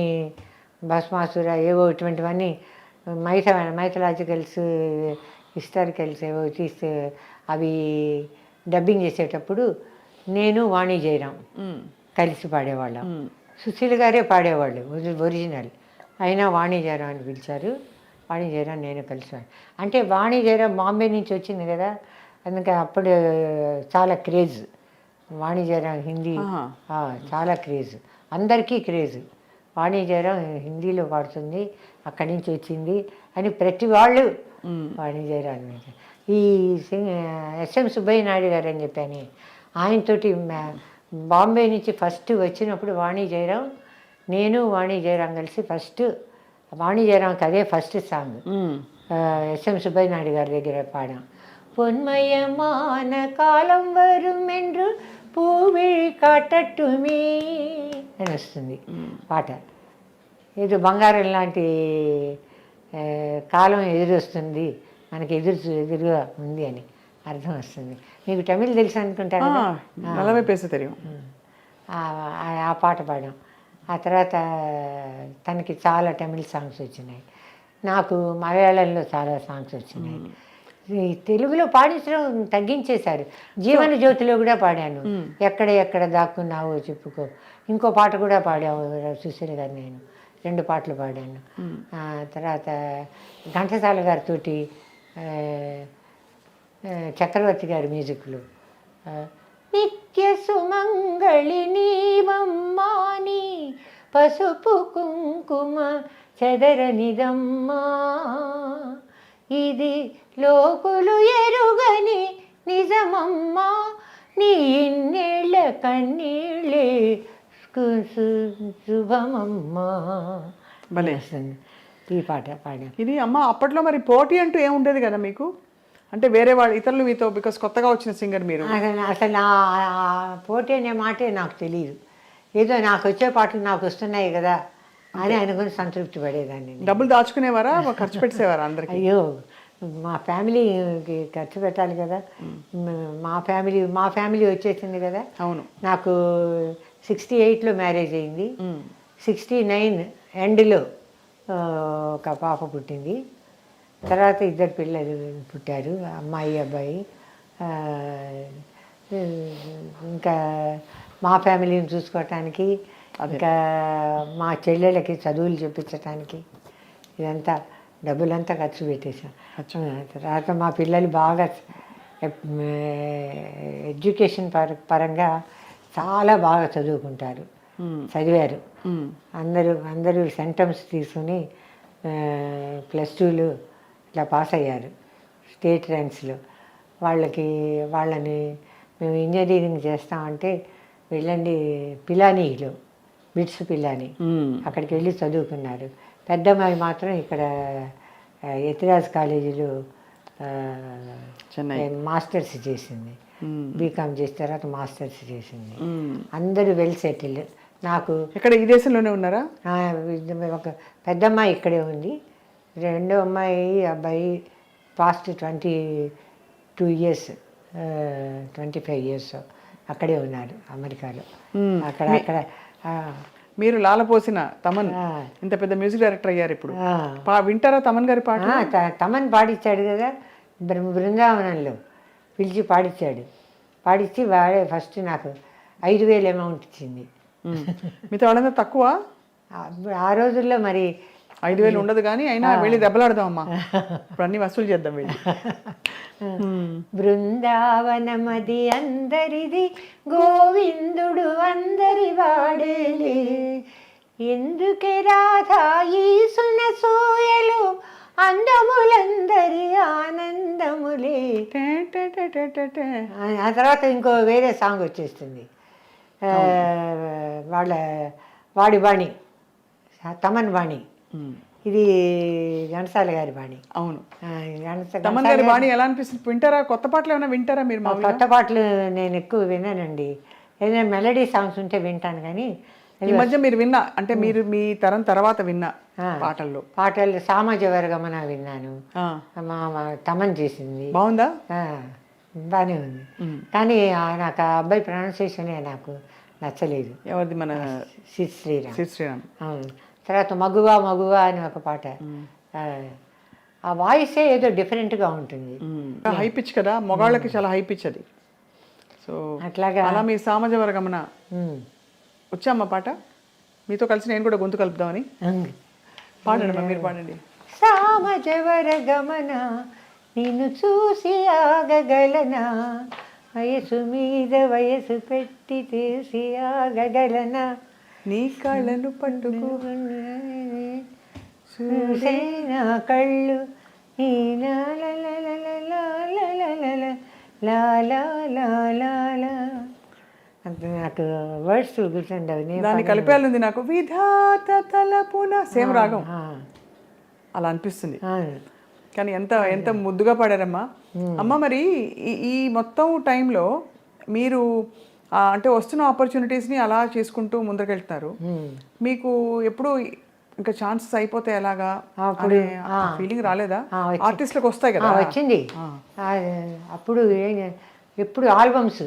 భస్మాసుర, ఏవో ఇటువంటివన్నీ మైథలాజికల్స్, హిస్టారికల్స్ ఏవో తీస్తే అవి డబ్బింగ్ చేసేటప్పుడు నేను వాణి జయరాం కలిసి పాడేవాళ్ళం. సుశీల్ గారే పాడేవాళ్ళు ఒరిజినల్, అయినా వాణి జయరాం అని పిలిచారు. వాణి జయరాం నేను కలిసాను. అంటే వాణి జయరాం బాంబే నుంచి వచ్చింది కదా, అందుకే అప్పుడు చాలా క్రేజ్. వాణి జయరాం హిందీ చాలా క్రేజ్, అందరికీ క్రేజ్. వాణి జయరాం హిందీలో పాడుతుంది, అక్కడి నుంచి వచ్చింది అని ప్రతి వాళ్ళు వాణి జయరాం. ఈ ఎస్ఎం సుబ్బయ్య నాయుడు గారు అని చెప్పాను, ఆయనతోటి బాంబే నుంచి ఫస్ట్ వచ్చినప్పుడు వాణి జయరాం, నేను వాణి జయరాం కలిసి ఫస్ట్ వాణి జయరాంకి అదే first song SM Subbaiah Naidu గారి దగ్గర పాడాం. పొన్మయమాన కాలం వரும் என்று పూవిళి కాటట్టుమీ అని వస్తుంది పాట. ఏదో బంగారం లాంటి కాలం ఎదురొస్తుంది, మనకి ఎదురుగా ఉంది అని అర్థం వస్తుంది. మీకు తమిళ్ తెలుసు అనుకుంటారు, ఆ పాట పాడాం. ఆ తర్వాత తనకి చాలా తమిళ్ సాంగ్స్ వచ్చినాయి, నాకు మలయాళంలో చాలా సాంగ్స్ వచ్చినాయి. తెలుగులో పాడించడం తగ్గించేశారు. జీవన జ్యోతిలో కూడా పాడాను, ఎక్కడ ఎక్కడ దాక్కున్నావో చెప్పుకో. ఇంకో పాట కూడా పాడాము సుశీల్ గారు, నేను 2 పాటలు పాడాను. తర్వాత ఘంటసాల గారితో చక్రవర్తి గారి మ్యూజిక్లు నిత్య సుమంగళి నీవమ్మాని పసుపు కుంకుమ చెదరనిదమ్మా, ఇది లోకులు ఎరుగని నిజమమ్మా, నీ ఇన్నేళ్ళ కన్నీళ్ళే శుభమమ్మా. ఈ పాట పాడా. ఇది అమ్మ అప్పట్లో మరి పోటీ అంటూ ఏముండేది కదా మీకు? అంటే వేరే వాళ్ళు ఇతరులు మీతో, బికాస్ కొత్తగా వచ్చిన సింగర్ మీరు. అసలు పోటీ అనే మాటే నాకు తెలియదు. ఏదో నాకు వచ్చే పాటలు నాకు వస్తున్నాయి కదా అని అనుకుని సంతృప్తి పడేదాన్ని. డబ్బులు దాచుకునేవారా, ఖర్చు పెట్టేవారా అందరికి? అయ్యో, మా ఫ్యామిలీకి ఖర్చు పెట్టాలి కదా. మా ఫ్యామిలీ వచ్చేసింది కదా. అవును, నాకు 68లో మ్యారేజ్ అయింది, 69 ఎండ్లో ఒక పాప పుట్టింది. తర్వాత 2 పిల్లలు పుట్టారు, అమ్మాయి అబ్బాయి. ఇంకా మా ఫ్యామిలీని చూసుకోవటానికి, ఇంకా మా చెల్లెళ్ళకి చదువులు చెప్పించటానికి ఇదంతా డబ్బులంతా ఖర్చు పెట్టేశాం. తర్వాత మా పిల్లలు బాగా ఎడ్యుకేషన్ పరంగా చాలా బాగా చదువుకుంటారు, చదివారు. అందరూ సెంటమ్స్ తీసుకుని +2 ఇట్లా పాస్ అయ్యారు స్టేట్ ర్యాంక్స్లో. వాళ్ళని మేము ఇంజనీరింగ్ చేస్తామంటే వెళ్ళండి పిలానీలో, బిట్స్ పిలానీ, అక్కడికి వెళ్ళి చదువుకున్నారు. పెద్దమ్మాయి మాత్రం ఇక్కడ యతిరాజ్ కాలేజీలో మాస్టర్స్ చేసింది. బీకామ్ చేసిన తర్వాత మాస్టర్స్ చేసింది. అందరూ వెల్ సెటిల్. నాకు ఇక్కడ ఈ దేశంలోనే ఉన్నారా? ఒక పెద్దమ్మాయి ఇక్కడే ఉంది, రెండో అబ్బాయి పాస్ట్ 22 years 25 years అక్కడే ఉన్నారు అమెరికాలో. అక్కడ మీరు లాలపోసిన తమన్ ఇంత పెద్ద మ్యూజిక్ డైరెక్టర్ అయ్యారు. ఇప్పుడు వింటారా తమన్ గారి పాట? తమన్ పాడించాడు కదా బృందావనంలో, పిలిచి పాడించి వాడే ఫస్ట్ నాకు 5,000 అమౌంట్ ఇచ్చింది. మీతో వాళ్ళంతా తక్కువ? ఆ రోజుల్లో మరి 5,000 ఉండదు, కానీ అయినా వెళ్ళి దెబ్బలాడదాం అమ్మా, ఇప్పుడు అన్ని వసూలు చేద్దాం వెళ్ళి. బృందావనమది అందరిది, గోవిందుడు అందరి వాడేలే, ఎందుకే రాధా ఈసున సూయలు, అందములందరి ఆనందములే. ఆ తర్వాత ఇంకో వేరే సాంగ్ వచ్చేస్తుంది, వాడి బాణి, తమన్ బాణి. ఇది ఘంటసాల గారి బాణి. అవును, తమన్ గారి బాణి ఎలా అనిపిస్తుంది? వింటారా? కొత్త పాటలు ఏమైనా వింటారా మీరు? కొత్త పాటలు నేను ఎక్కువ విన్నానండి. ఏదైనా మెలడీ సాంగ్స్ ఉంటే వింటాను, కానీ ఈ మధ్య మీరు విన్నా అంటే మీరు మీ తరం తర్వాత విన్న పాటలు సామాజవర్గమన విన్నాను, తమన్ చేసింది. బాగుందా? బాగానే ఉంది, కానీ నాకు ఆ అబ్బాయి ప్రొనౌన్సియేషనే నాకు నచ్చలేదు. ఎవరిది? మన శ్రీరామ్. తర్వాత మగువా అని ఒక పాట, ఆ వాయిసే ఏదో డిఫరెంట్గా ఉంటుంది. హై పిచ్ కదా, మగాళ్ళకి చాలా హై పిచ్ అది. సో అట్లాగా అలా మీ సామాజవర్గమన వచ్చామ్మా పాట. మీతో కలిసి నేను కూడా గొంతు కలుపుదామని. పాడండి, మీరు పాడండి. సామజవర్గమన నిన్ను చూసి ఆగగలనా, వయసు మీద వయసు పెట్టి తీసి ఆగగలనా, నీ కళ్ళను పట్టుకు చూసే నా కళ్ళు నాకు వర్డ్స్ గుర్తుండవు, దాన్ని కలిపేయాలి నాకు. విధాత తలపున సేమ్ రాగం అలా అనిపిస్తుంది, కానీ ఎంత ముద్దుగా పాడారమ్మా. అమ్మ మరి ఈ మొత్తం టైంలో మీరు అంటే వస్తున్న ఆపర్చునిటీస్ని అలా చేసుకుంటూ ముందుకెళ్తున్నారు. మీకు ఎప్పుడు ఇంకా ఛాన్సెస్ అయిపోతే ఎలాగా ఫీలింగ్ రాలేదా? ఆర్టిస్ట్లకు వస్తాయి కదా. వచ్చింది. అప్పుడు ఎప్పుడు ఆల్బమ్స్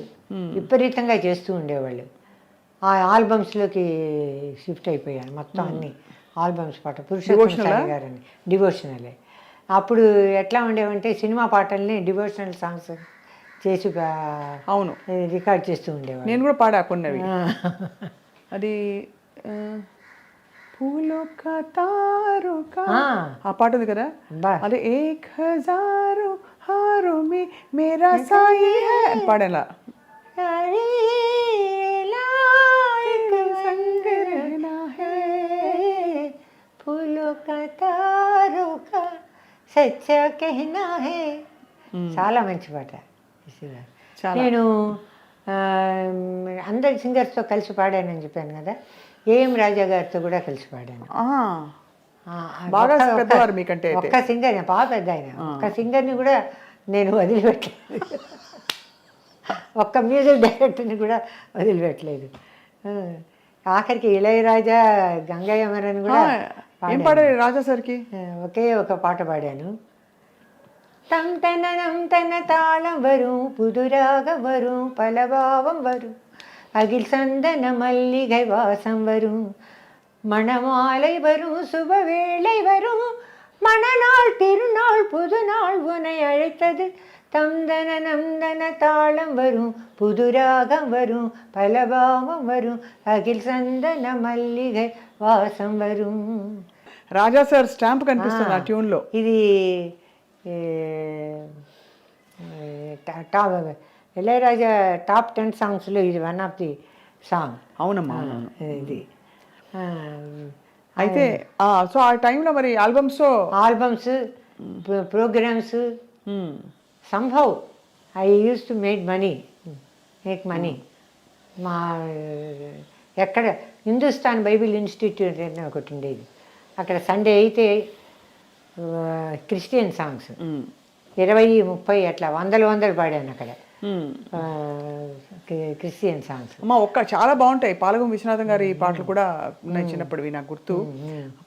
విపరీతంగా చేస్తూ ఉండేవాళ్ళు. ఆ ఆల్బమ్స్లోకి షిఫ్ట్ అయిపోయాను మొత్తం, అన్ని ఆల్బమ్స్ పాట. పురుషోత్తమ గారని డివోషనలే. అప్పుడు ఎట్లా ఉండేవంటే సినిమా పాటల్ని డివోషనల్ సాంగ్స్ చేసి అవును రికార్డ్ చేస్తూ ఉండేవాడు. నేను కూడా పాడా కొన్నవి. అది పూలోక తారుక ఆ పాట ఉంది కదా, అదే 1000 హారో మే మేరా సాయి హై పాడేలా. పూలోక తారుక సచ్చ కెహనా హై, చాలా మంచి పాట. నేను అందరి సింగర్స్తో కలిసి పాడానని చెప్పాను కదా, ఏఎం రాజా గారితో కూడా కలిసి పాడాను. ఒక్క సింగర్, బాగా పెద్ద ఆయన, ఒక్క సింగర్ని కూడా నేను వదిలిపెట్టలేదు, ఒక్క మ్యూజిక్ డైరెక్టర్ని కూడా వదిలిపెట్టలేదు. ఆఖరికి ఇళయరాజా, గంగయ్య అమరన్ కూడా రాజా సార్కి ఒకే ఒక పాట పాడాను. தம் தனனம் தன தாளம் வரும், புதுராகம் வரும், பலபாவம் வரும், அகில் சந்தன மல்லிகை வாசம் வரும், மணமாலை வரும், சுபவேளை வரும், மணநாள் திருநாள் புதுநாள் உன்னை அழைத்தது, தந்தன நந்தன தாளம் வரும், புதுராகம் வரும், பலபாவம் வரும், அகில் சந்தன மல்லிகை வாசம் வரும். రాజా సార్ స్టాంప్ కనిపిస్తుంది ఆ ట్యూన్ లో. ఇది టాప్ ఇళయరాజా టాప్ 10 సాంగ్స్లో ఇది వన్ ఆఫ్ ది సాంగ్. అవునమ్మా. ఇది అయితే సో ఆ టైంలో మరి albums albums programs somehow I used to make money. మా ఎక్కడ హిందుస్థాన్ బైబిల్ ఇన్స్టిట్యూట్ అని ఒకటి ఉండేది, అక్కడ సండే అయితే క్రిస్టియన్ సాంగ్స్ 20-30 అట్లా వందలు పాడాను అక్కడ క్రిస్టియన్ సాంగ్స్. అమ్మ చాలా బాగుంటాయి. పాలగం విశ్వనాథం గారి పాటలు కూడా ఉన్నాయి చిన్నప్పటివి నాకు గుర్తు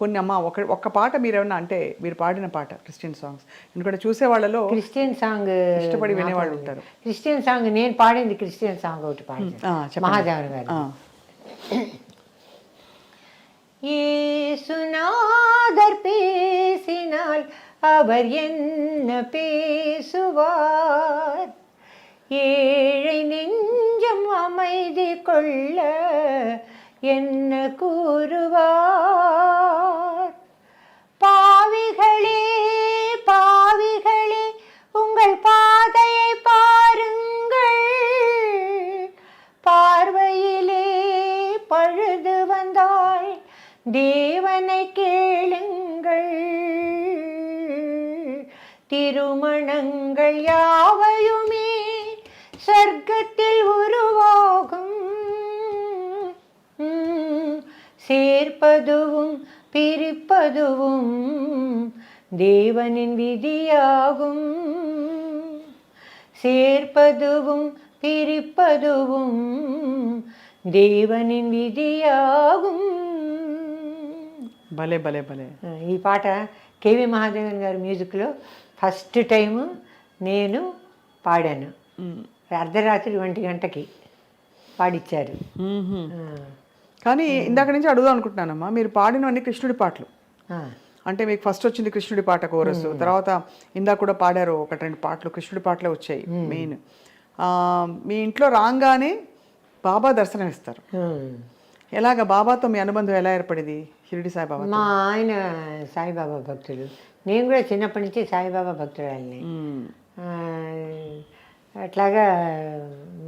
కొన్ని. అమ్మ ఒక్క పాట మీరేమన్నా అంటే మీరు పాడిన పాట క్రిస్టియన్ సాంగ్స్, ఎందుకంటే చూసే వాళ్ళలో క్రిస్టియన్ సాంగ్ ఇష్టపడి వినేవాళ్ళు ఉంటారు. క్రిస్టియన్ సాంగ్ నేను పాడింది క్రిస్టియన్ సాంగ్ ఒకటి పాడింది మహాదేవన్ గారు. இயேசுநாதர் பேசினால் அவர் என்ன பேசுவார், ஏழை நெஞ்சம் அமைதி கொள்ள என்ன கூறுவார். பாவிகளே பாவிகளே உங்கள் பாதையை பாருங்கள், பார்வையிலே பழுது வந்தாய் தேவனை கேளுங்கள். திருமணங்கள் யாவையுமே சொர்க்கத்தில் உருவாகும், சேர்ப்பதுவும் பிரிப்பதுவும் தேவனின் விதியாகும். சேர்ப்பதுவும் பிரிப்பதுவும் தேவனின் విధియాగుం. భలే భలే భలే. ఈ పాట కేవి మహాదేవన్ గారి మ్యూజిక్లో ఫస్ట్ టైము నేను పాడాను. అర్ధరాత్రి 1 గంటకి పాడిచ్చారు. కానీ ఇందాక నుంచి అడుగుదాం అనుకుంటున్నానమ్మా, మీరు పాడినవన్నీ కృష్ణుడి పాటలు అంటే మీకు ఫస్ట్ వచ్చింది కృష్ణుడి పాట కోరస్, తర్వాత ఇందాక కూడా పాడారు 1-2 పాటలు కృష్ణుడి పాటలే వచ్చాయి మెయిన్. మీ ఇంట్లో రాగానే బాబా దర్శనం ఇస్తారు. ఎలాగ బాబాతో మీ అనుబంధం ఎలా ఏర్పడింది? షిరిడి సాయిబాబా. మా ఆయన సాయిబాబా భక్తులు, నేను కూడా చిన్నప్పటి నుంచి సాయిబాబా భక్తురాలిని. అట్లాగా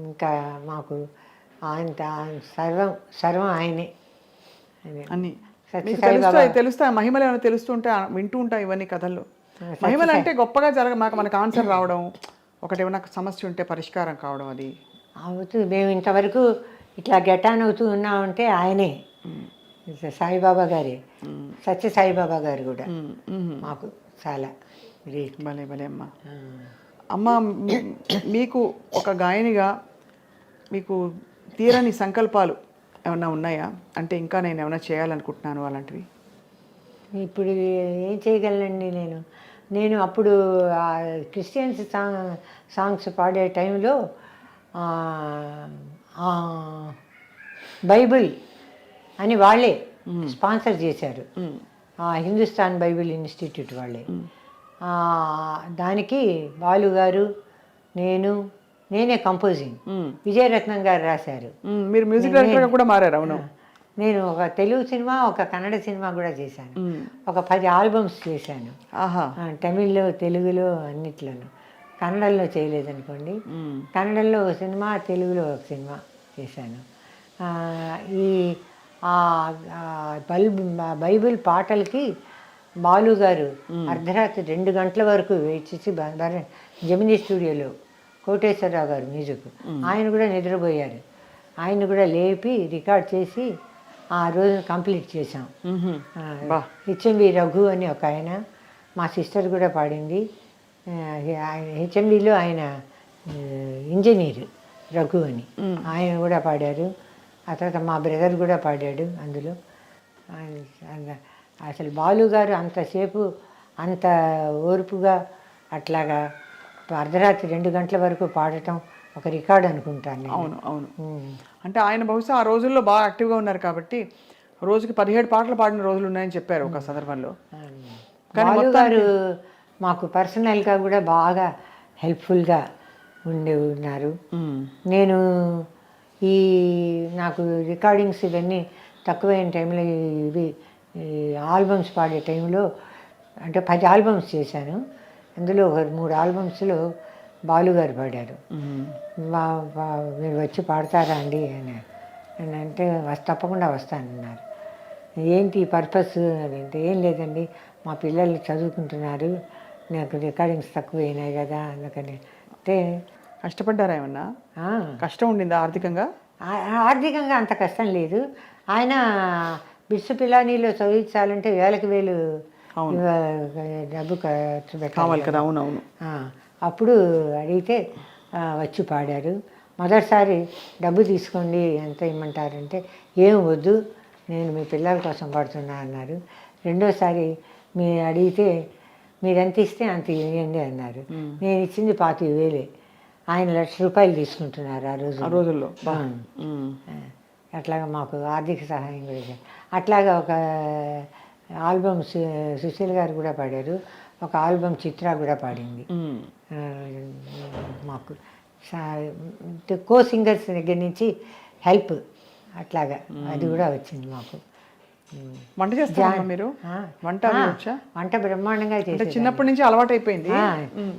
ఇంకా మాకు ఆయన సర్వం ఆయనే అన్ని తెలుస్తాయి. మహిమలు ఏమైనా తెలుస్తుంటే వింటూ ఉంటాయి ఇవన్నీ కథల్లో. మహిమలు అంటే గొప్పగా మనకు ఆన్సర్ రావడం, ఒకటి ఏమైనా సమస్య ఉంటే పరిష్కారం కావడం, అది అవుతుంది. మేము ఇంతవరకు ఇట్లా గెటాన్ అవుతూ ఉన్నామంటే ఆయనే, సాయిబాబా గారే, సత్య సాయిబాబా గారు కూడా మాకు చాలా గ్రేట్. భలే భలే అమ్మ. అమ్మ మీకు ఒక గాయనిగా మీకు తీరని సంకల్పాలు ఏమన్నా ఉన్నాయా? అంటే ఇంకా నేను ఏమైనా చేయాలనుకుంటున్నాను అలాంటివి. ఇప్పుడు ఏం చేయగలనండి నేను అప్పుడు క్రిస్టియన్స్ సాంగ్స్ పాడే టైంలో బైబిల్ అని వాళ్ళే స్పాన్సర్ చేశారు, హిందుస్థాన్ బైబిల్ ఇన్స్టిట్యూట్ వాళ్ళే. దానికి బాలు గారు నేనే కంపోజింగ్, విజయరత్నం గారు రాశారు. మీరు మ్యూజిక్ డైరెక్టర్గా కూడా మారారు? అవును. నేను ఒక తెలుగు సినిమా, ఒక కన్నడ సినిమా కూడా చేశాను. ఒక 10 ఆల్బమ్స్ చేశాను. తమిళ్లో, తెలుగులో, అన్నిట్లోనూ. కన్నడలో చేయలేదనుకోండి. కన్నడలో ఒక సినిమా, తెలుగులో ఒక సినిమా చేశాను. ఈ బైబిల్ పాటలకి బాలు గారు అర్ధరాత్రి 2 గంటల వరకు వేచి జమినీ స్టూడియోలో కోటేశ్వరరావు గారు మ్యూజిక్, ఆయన కూడా నిద్రపోయారు. ఆయన కూడా లేపి రికార్డ్ చేసి ఆ రోజు కంప్లీట్ చేసాం. హెచ్ఎంవి రఘు అని ఒక ఆయన, మా సిస్టర్ కూడా పాడింది. హెచ్ఎంవిలో ఆయన ఇంజనీర్ రఘు అని, ఆయన కూడా పాడారు. ఆ తర్వాత మా బ్రదర్ కూడా పాడాడు అందులో. అసలు బాలు గారు అంతసేపు అంత ఓర్పుగా అట్లాగా అర్ధరాత్రి 2 గంటల వరకు పాడటం ఒక రికార్డ్ అనుకుంటాను. అవును అవును. అంటే ఆయన బహుశా ఆ రోజుల్లో బాగా యాక్టివ్గా ఉన్నారు కాబట్టి రోజుకి 17 పాటలు పాడిన రోజులు ఉన్నాయని చెప్పారు ఒక సందర్భంలో. బాలు గారు మాకు పర్సనల్గా కూడా బాగా హెల్ప్ఫుల్గా ఉన్నారు. నేను ఈ నాకు రికార్డింగ్స్ ఇవన్నీ తక్కువైన టైంలో ఇవి ఆల్బమ్స్ పాడే టైంలో అంటే 10 ఆల్బమ్స్ చేశాను. అందులో ఒక 3 ఆల్బమ్స్లో బాలుగారు పాడారు. మీరు వచ్చి పాడతారా అండి అని అంటే తప్పకుండా వస్తానన్నారు. ఏంటి పర్పస్ అని అంటే ఏం లేదండి, మా పిల్లలు చదువుకుంటున్నారు, నాకు రికార్డింగ్స్ తక్కువ అయినాయి కదా అందుకని అంటే. కష్టపడ్డారా ఏమన్నా? కష్టం ఉండిందా ఆర్థికంగా? ఆర్థికంగా అంత కష్టం లేదు. ఆయన బిట్సు పిలానీలో చదివించాలంటే 1000 డబ్బు ఖర్చు కావాలి కదా. అవునవును. అప్పుడు అడిగితే వచ్చి పాడారు. మొదటిసారి డబ్బు తీసుకోండి ఎంత ఇమ్మంటారంటే ఏం వద్దు, నేను మీ పిల్లల కోసం పడుతున్నా అన్నారు. రెండోసారి మీరు అడిగితే మీరు ఎంత ఇస్తే అంత ఇవ్వండి అన్నారు. నేను ఇచ్చింది 25,000. ఆయన ₹1,00,000 తీసుకుంటున్నారు ఆ రోజుల్లో. అట్లాగా మాకు ఆర్థిక సహాయం కూడా. అట్లాగా ఒక ఆల్బమ్ సుశీల్ గారు కూడా పాడారు, ఒక ఆల్బమ్ చిత్ర కూడా పాడింది. మాకు కో సింగర్స్ దగ్గర నుంచి హెల్ప్ అట్లాగా అది కూడా వచ్చింది మాకు. వంట చేస్తారా మీరు? వంట బ్రహ్మాండంగా చేసే, చిన్నప్పటి నుంచి అలవాటు అయిపోయింది.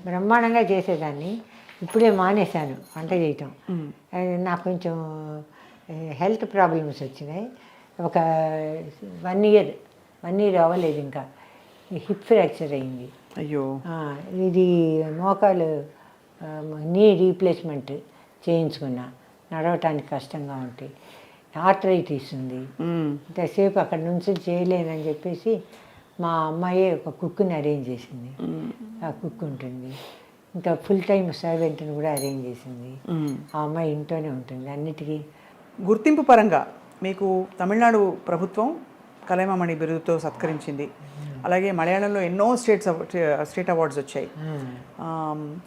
బ్రహ్మాండంగా చేసేదాన్ని. ఇప్పుడే మానేశాను వంట చేయటం. నాకు కొంచెం హెల్త్ ప్రాబ్లమ్స్ వచ్చినాయి. ఒక 1 ఇయర్ అవ్వలేదు ఇంకా, హిప్ ఫ్రాక్చర్ అయింది. అయ్యో. ఇది మోకాలు నీ రీప్లేస్మెంట్ చేయించుకున్నా, నడవటానికి కష్టంగా ఉంటాయి. ఆర్థరైటిస్ ఉంది, ఇంతసేపు అక్కడ నుంచి చేయలేనని చెప్పేసి మా అమ్మాయి ఒక కుక్ని అరేంజ్ చేసింది. ఆ కుక్ ఉంటుంది, ఇంకా ఫుల్ టైం సర్వెంట్ని కూడా అరేంజ్ చేసింది. ఆ అమ్మాయి ఇంట్లోనే ఉంటుంది అన్నిటికీ. గుర్తింపు పరంగా మీకు తమిళనాడు ప్రభుత్వం కలైమామణి బిరుదుతో సత్కరించింది. అలాగే మలయాళంలో ఎన్నో స్టేట్ అవార్డ్స్ వచ్చాయి.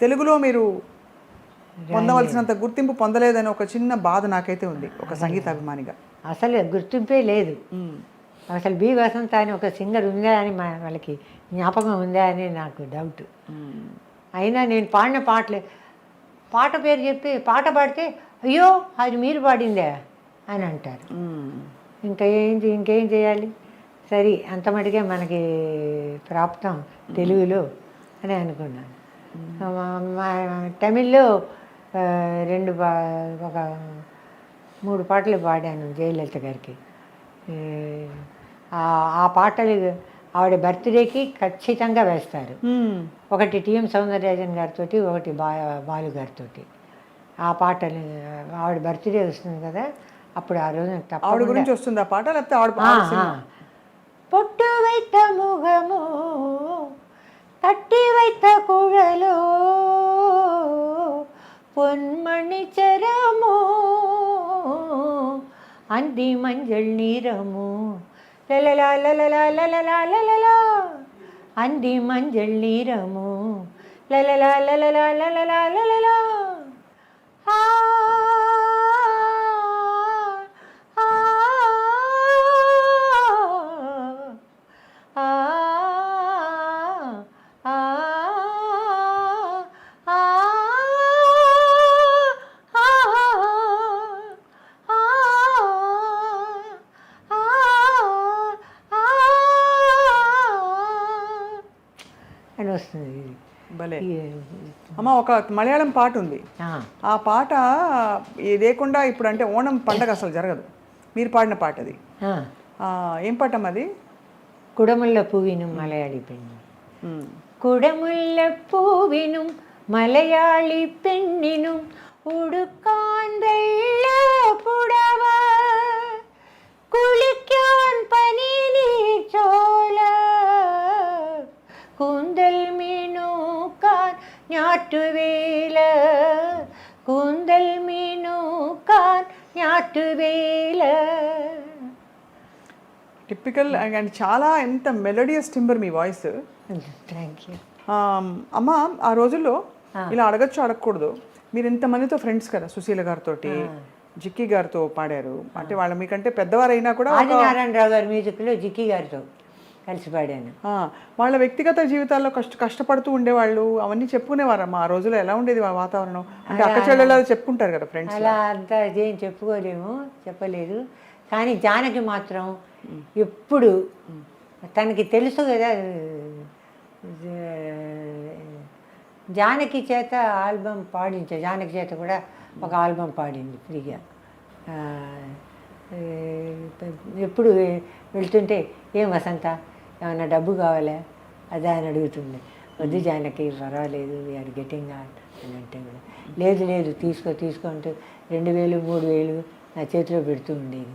తెలుగులో మీరు పొందవలసినంత గుర్తింపు పొందలేదని ఒక చిన్న బాధ నాకైతే ఉంది ఒక సంగీతాభిమానిగా. అసలు గుర్తింపే లేదు. అసలు బి వసంత అని ఒక సింగర్ ఉందా అని వాళ్ళకి జ్ఞాపకం ఉందా అని నాకు డౌట్. అయినా నేను పాడిన పాట పేరు చెప్పి పాట పాడితే అయ్యో అది మీరు పాడిందే అని అంటారు. ఇంకేం చేయాలి, సరే అంత మటుకే మనకి ప్రాప్తం తెలుగులో అని అనుకున్నాను. తమిళ్లో 3 పాటలు పాడాను జయలలిత గారికి. ఆ పాటలు ఆవిడ బర్త్డేకి ఖచ్చితంగా వేస్తారు. ఒకటి టిఎం సౌందరరాజన్ గారితో, ఒకటి బాలు గారితో. ఆ పాటలు ఆవిడ బర్త్డే వస్తుంది కదా, అప్పుడు ఆ రోజు ఆవిడ గురించి వస్తుంది ఆ పాట. లేకపోతే పొట్టు వైత ముఖము తట్టి వైత కుഴలో பொன்மணி சரமோ அந்தி மஞ்சள் நீரமோ லலலா லலலா லலலா லலலா அந்தி மஞ்சள் நீரமோ லலலா லலலா லலலா லலலா ஆ అని వస్తుంది. భలే అమ్మ. ఒక మలయాళం పాట ఉంది, ఆ పాట లేకుండా ఇప్పుడు అంటే ఓణం పండగ అసలు జరగదు. మీరు పాడిన పాట అది ఏం పాట అమ్మ అది? കുടമുല്ല പൂവിനും മലയാളി പെണ്ണിനും, കുടമുല്ല പൂവിനും മലയാളി പെണ്ണിനും ഉടുക്കാൻ വെള്ള പുടവ, കുളിക്കാൻ പനിനീർ ചോല, കൂന്തൽ മീനൂക്കാൻ ഞാറ്റുവേല, കൂന്തൽ മീനൂക്കാൻ ഞാറ്റുവേല. టిపికల్ అండ్ చాలా ఎంత melodious timber me voice. Thank you అమ్మ. ఆ రోజుల్లో ఇలా అడగచ్చు అడగకూడదు, మీరు ఇంతమందితో ఫ్రెండ్స్ కదా, సుశీల గారితో, జిక్కీ గారితో పాడారు. అంటే వాళ్ళ మీకంటే పెద్దవారైనా కూడా ఆదినారాయణరావు గారి మ్యూజిక్లో జిక్కీ గారితో కలిసి పాడాను. వాళ్ళ వ్యక్తిగత జీవితాల్లో కష్టపడుతూ ఉండేవాళ్ళు అవన్నీ చెప్పుకునేవారమ్మా ఆ రోజుల్లో? ఎలా ఉండేది వాతావరణం? అంటే అక్క చెల్లెలు చెప్పుకుంటారు కదా ఫ్రెండ్స్. అలా అంతా ఏం చెప్పుకోలేము, చెప్పలేదు. కానీ జానకి మాత్రం ఎప్పుడు తనకి తెలుసు కదా, జానకి చేత ఆల్బమ్ పాడించా. జానకి చేత కూడా ఒక ఆల్బమ్ పాడింది ఫ్రీగా. ఎప్పుడు వెళ్తుంటే ఏం వసంత ఏమన్నా డబ్బు కావాలా అదే అని అడుగుతుంది. వద్దు జానకి పర్వాలేదు, వీఆర్ గెటింగ్ ఆట్ అని అంటే కూడా లేదు లేదు తీసుకుంటూ 2000 3000 నా చేతిలో పెడుతూ ఉండేది.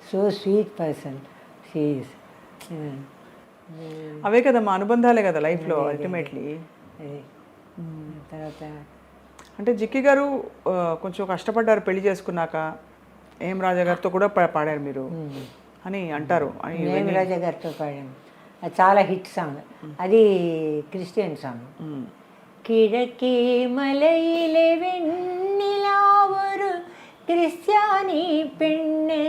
So sweet person she is. అవే కదా మా అనుబంధాలే కదా లైఫ్లో అల్టిమేట్లీ. అదే తర్వాత అంటే జిక్కి గారు కొంచెం కష్టపడ్డారు పెళ్లి చేసుకున్నాక. ఏం రాజా గారితో కూడా పాడారు మీరు అని అంటారు. నేను రాజా గారితో పాడాను. అది చాలా హిట్ సాంగ్. అది క్రిస్టియన్ సాంగ్. കിഴക്കേ മലയിലെ വെണ്ണിലാവൊരു ക്രിസ്ത്യാനി പെണ്ണ്,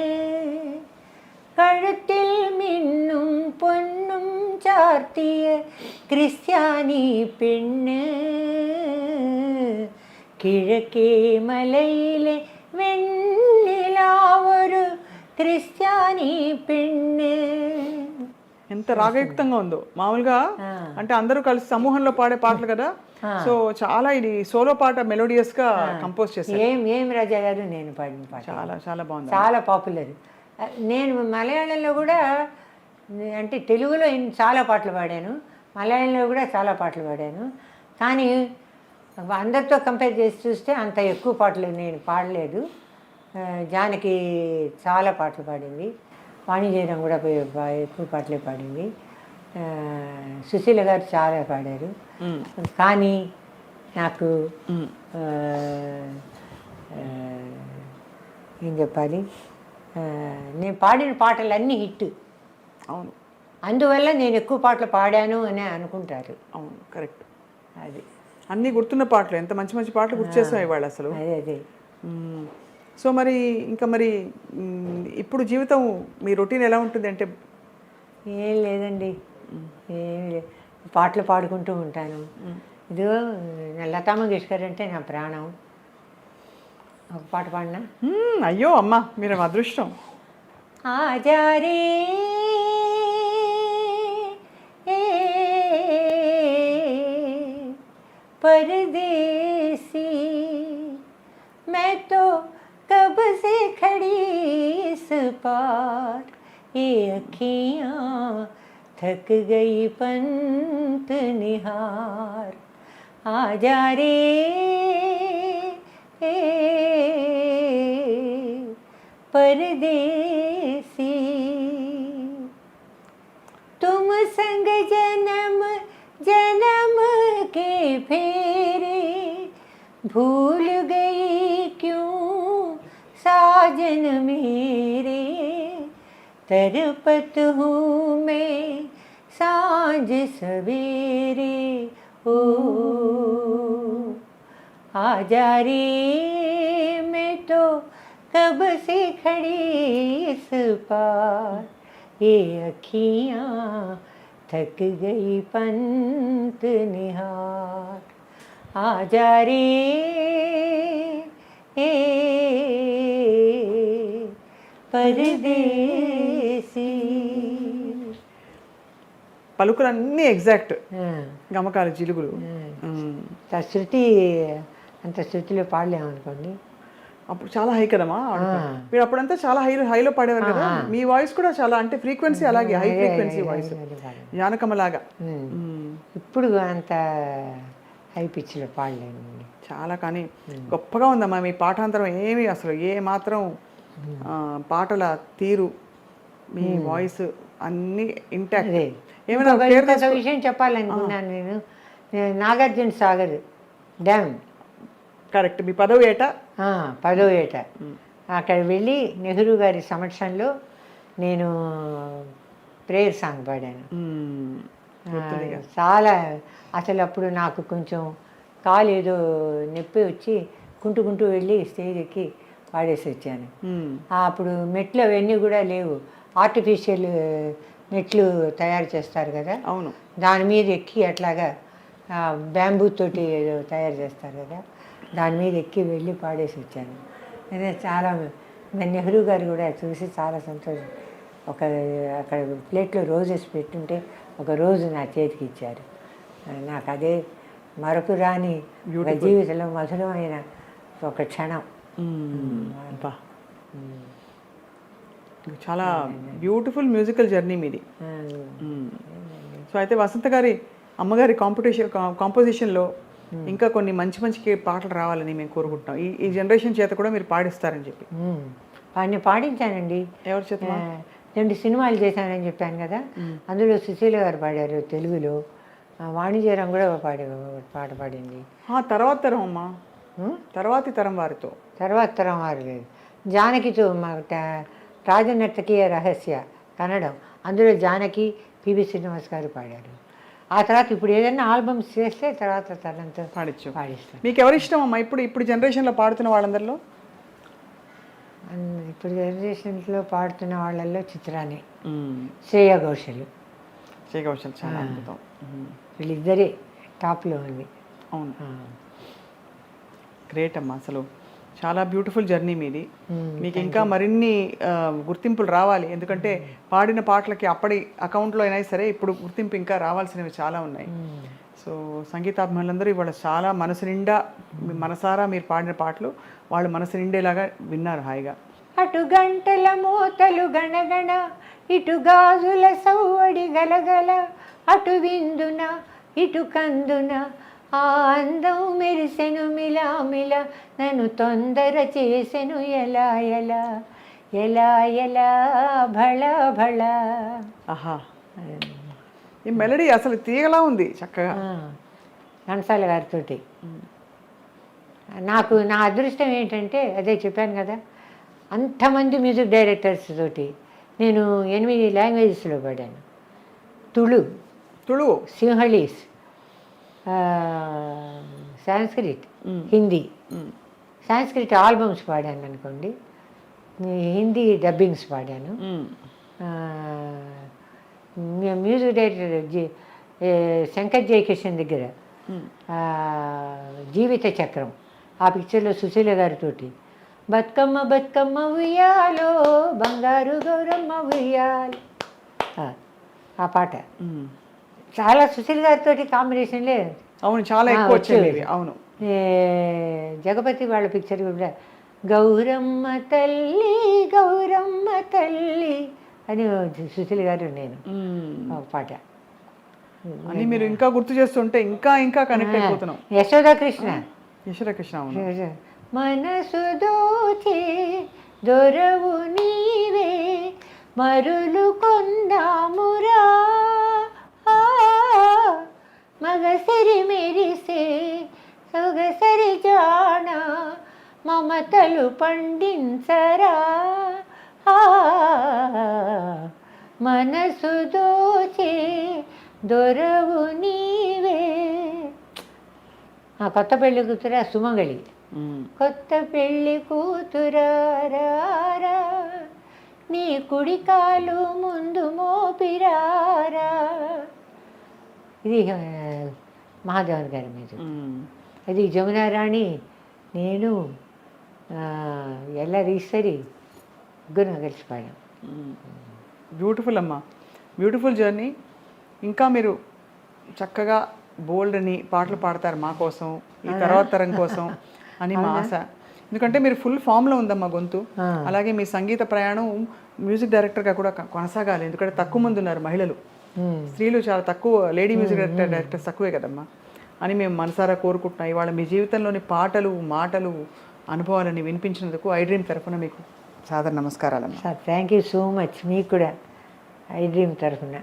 കഴുത്തിൽ മിന്നും പൊന്നും ചാർത്തിയ ക്രിസ്ത്യാനി പെണ്ണ്, കിഴക്കേ മലയിലെ വെണ്ണിലാവൊരു క్రిస్టియానీ పెన్ను. ఎంత రాగయుక్తంగా ఉందో. మామూలుగా అంటే అందరూ కలిసి సమూహంలో పాడే పాటలు కదా, సో చాలా ఇది సోలో పాట మెలోడియస్ గా కంపోజ్ చేశారు. ఏం రాజా గారు నేను పాడిన పాట చాలా చాలా బాగుంది, చాలా పాపులర్. నేను మలయాళంలో కూడా, అంటే తెలుగులో చాలా పాటలు పాడాను, మలయాళంలో కూడా చాలా పాటలు పాడాను. కానీ అందరితో కంపేర్ చేసి చూస్తే అంత ఎక్కువ పాటలు నేను పాడలేదు. జానకి చాలా పాటలు పాడింది, వాణిజ్యం కూడా ఎక్కువ పాటలే పాడింది, సుశీల గారు చాలా పాడారు. కానీ నాకు ఏం చెప్పాలి, నేను పాడిన పాటలన్నీ హిట్. అవును, అందువల్ల నేను ఎక్కువ పాటలు పాడాను అని అనుకుంటారు. అవును, కరెక్ట్. అది అన్నీ గుర్తున్న పాటలు, ఎంత మంచి మంచి పాటలు గుర్తు చేస్తాయి వాళ్ళు అసలు. అదే. సో మరి ఇంకా మరి ఇప్పుడు జీవితం మీ రొటీన్ ఎలా ఉంటుంది? అంటే ఏం లేదండి, ఏం లేదు, పాటలు పాడుకుంటూ ఉంటాను. ఇదిగో లతా మంగేష్కర్ అంటే నా ప్రాణం. ఒక పాట పాడినా. అయ్యో అమ్మ, మీరు అదృష్టం. ఆజారే परदेसी मैं तो कब से खड़ी इस पार, ये अखियाँ थक गई पंत निहार, आजा रे परदेसी, तुम संग जन्म जन्म के फेरे, भूल गई क्यों साजन मेरे, तरपत हूँ मैं सांझ सवेरे, ओ आजा रे मैं तो कब से खड़ी इस पार, ये अखियाँ थक गई पंत निहार, आजा रे परदेसी. పలుకులన్నీ ఎగ్జాక్ట్, గమకాలు జిలుగులు. శృతి అంత శృతిలో పాడలేమనుకోండి. అప్పుడు చాలా హై కదమ్మా. మీరు అప్పుడంతా చాలా హైలో పాడేవారు కదా. మీ వాయిస్ కూడా చాలా, అంటే ఫ్రీక్వెన్సీ అలాగే హై ఫ్రీక్వెన్సీ వాయిస్, జానకమ్మలాగా. ఇప్పుడు అంత హై పిచ్లో పాడలేను చాలా. కానీ గొప్పగా ఉందమ్మా మీ పాఠాంతరం. ఏమి అసలు ఏ మాత్రం పాటల తీరు, మీ వాయిస్ అన్నీ ఇంటాక్ట్. ఏమైనా విషయం చెప్పాలనుకున్నాను నేను. నాగార్జున సాగర్ డ్యామ్ కరెక్ట్, మీ 10వ ఏట. 10వ ఏట అక్కడ వెళ్ళి నెహ్రూ గారి సమక్షంలో నేను ప్రేయర్ సాంగ్ పాడాను. చాలా అసలు అప్పుడు నాకు కొంచెం కాలు ఏదో నొప్పి వచ్చి కుంటూ వెళ్ళి స్టేజ్ ఎక్కి పాడేసి వచ్చాను. అప్పుడు మెట్లు అవన్నీ కూడా లేవు, ఆర్టిఫిషియల్ మెట్లు తయారు చేస్తారు కదా, అవును. దాని మీద ఎక్కి అట్లాగా బ్యాంబూ తోటి ఏదో తయారు చేస్తారు కదా, దాని మీద ఎక్కి వెళ్ళి పాడేసి వచ్చాను. అదే చాలా నెహ్రూ గారు కూడా చూసి చాలా సంతోషం. అక్కడ ప్లేట్లో రోజెస్ పెట్టుంటే ఒక రోజు నా చేతికి ఇచ్చారు. నాకు అదే మరొక రాని జీవితంలో మధురమైన ఒక క్షణం. అబ్బా, చాలా బ్యూటిఫుల్ మ్యూజికల్ జర్నీ మీది. సో అయితే వసంత గారి అమ్మగారి కాంపోజిషన్లో ఇంకా కొన్ని మంచి మంచి పాటలు రావాలని మేము కోరుకుంటున్నాం. ఈ జనరేషన్ చేత కూడా మీరు పాడిస్తారని చెప్పి. వాడిని పాడించానండి. ఎవరి చేత? 2 సినిమాలు చేశానని చెప్పాను కదా, అందులో సుశీల గారు పాడారు తెలుగులో, వాణిజ్యరం కూడా పాట పాడింది. తర్వాత తరం అమ్మా, తర్వాతి తరం వారితో. తర్వాత తరం వారు లేదు, జానకితో రాజనర్తకీయ రహస్య కన్నడం, అందులో జానకి పివి శ్రీనివాస్ గారు పాడారు. ఆ తర్వాత ఇప్పుడు ఏదైనా ఆల్బమ్స్ చేస్తే తర్వాత తనంతో పాడిస్తాను. మీకు ఎవరు ఇష్టం అమ్మా ఇప్పుడు జనరేషన్లో పాడుతున్న వాళ్ళందరిలో? ఇప్పుడు జనరేషన్లో పాడుతున్న వాళ్ళల్లో చిత్రాన్ని, శ్రేయా ఘోషల్ చాలా అద్భుతం. వీళ్ళిద్దరే టాప్లో ఉంది. అవును, గ్రేట్ అమ్మా. అసలు చాలా బ్యూటిఫుల్ జర్నీ మీది. మీకు ఇంకా మరిన్ని గుర్తింపులు రావాలి, ఎందుకంటే పాడిన పాటలకి అప్పటి అకౌంట్లో అయినా సరే ఇప్పుడు గుర్తింపు ఇంకా రావాల్సినవి చాలా ఉన్నాయి. సో సంగీతాభిమానులందరూ ఇవాళ చాలా మనసు నిండా మనసారా మీరు పాడిన పాటలు వాళ్ళు మనసు నిండేలాగా విన్నారు హాయిగా. అటు గంటల మోతలు గణగణ, ఇటు గాజుల సవ్వడి గలగల, అటు విందున ఇటు కందున ఆ అందం మెరిసెను మిలామిల, నన్ను తొందర చేసెను ఎలా ఎలా ఎలా ఎలా భళ భళ. ఆహా, ఈ మెలడీ అసలు తీగలా ఉంది చక్కగా. ఘంటసాల గారితో నాకు నా అదృష్టం ఏంటంటే, అదే చెప్పాను కదా, అంతమంది మ్యూజిక్ డైరెక్టర్స్ తోటి నేను 8 లాంగ్వేజెస్లో పాడాను. Tulu, Sinhalese, Sanskrit, Hindi. Sanskrit albums పాడాను అనుకోండి, హిందీ డబ్బింగ్స్ పాడాను. మ్యూజిక్ డైరెక్టర్ శంకర్ జయకిషన్ దగ్గర జీవిత చక్రం, ఆ పిక్చర్లో సుశీల గారితోటి బతుకమ్మ బతుకమ్మ ఉయ్యాలో బంగారు గౌరమ్మ ఉయ్యాలి, ఆ పాట చాలా సుశీల్ గారితో కాంబినేషన్లే. అవును, చాలా ఎక్కువ వచ్చేది. అవును, జగపతి వాళ్ళ పిక్చర్ కూడా గౌరమ్మ తల్లి అని సుశీల్ గారు నేను ఒక పాట. అని మీరు ఇంకా గుర్తు చేస్తుంటే ఇంకా ఇంకా కనెక్ట్ అయిపోతున్నాం. యశోదాకృష్ణ. మనసు దోచే దొరవు నీవే మరులు కొందామురా, మగసిరి మెరిసే సొగసరి జాణ మమతలు పండించరా, మనసు దోచే దొరవు నీవే. కొత్త పెళ్లి కూతురా సుమంగళి, కొత్త పెళ్లి కూతురారా నీ కుడికాలు ముందు మోపిరారా. ఇది మహాదేవన్ గారి మీద. అది జమునారాణి, నేను, ఎల్లరీశ్వరి ముగ్గురు కలిసి పాడాం. బ్యూటిఫుల్ అమ్మా, బ్యూటిఫుల్ జర్నీ. ఇంకా మీరు చక్కగా బోల్డ్ అని పాటలు పాడతారు మా కోసం, ఈ తర్వాత తరం కోసం అని మా ఆశ. ఎందుకంటే మీరు ఫుల్ ఫామ్లో ఉందమ్మా గొంతు. అలాగే మీ సంగీత ప్రయాణం మ్యూజిక్ డైరెక్టర్గా కూడా కొనసాగాలి. ఎందుకంటే తక్కువ మంది ఉన్నారు మహిళలు, స్త్రీలు చాలా తక్కువ, లేడీ మ్యూజిక్ డైరెక్టర్స్ తక్కువే కదమ్మా అని మేము మనసారా కోరుకుంటున్నాం. ఇవాళ మీ జీవితంలోని పాటలు, మాటలు, అనుభవాలని వినిపించినందుకు ఐ డ్రీమ్ తరఫున మీకు సాదర నమస్కారాలమ్మా. Thank you so much. మీకు కూడా ఐ డ్రీమ్ తరఫున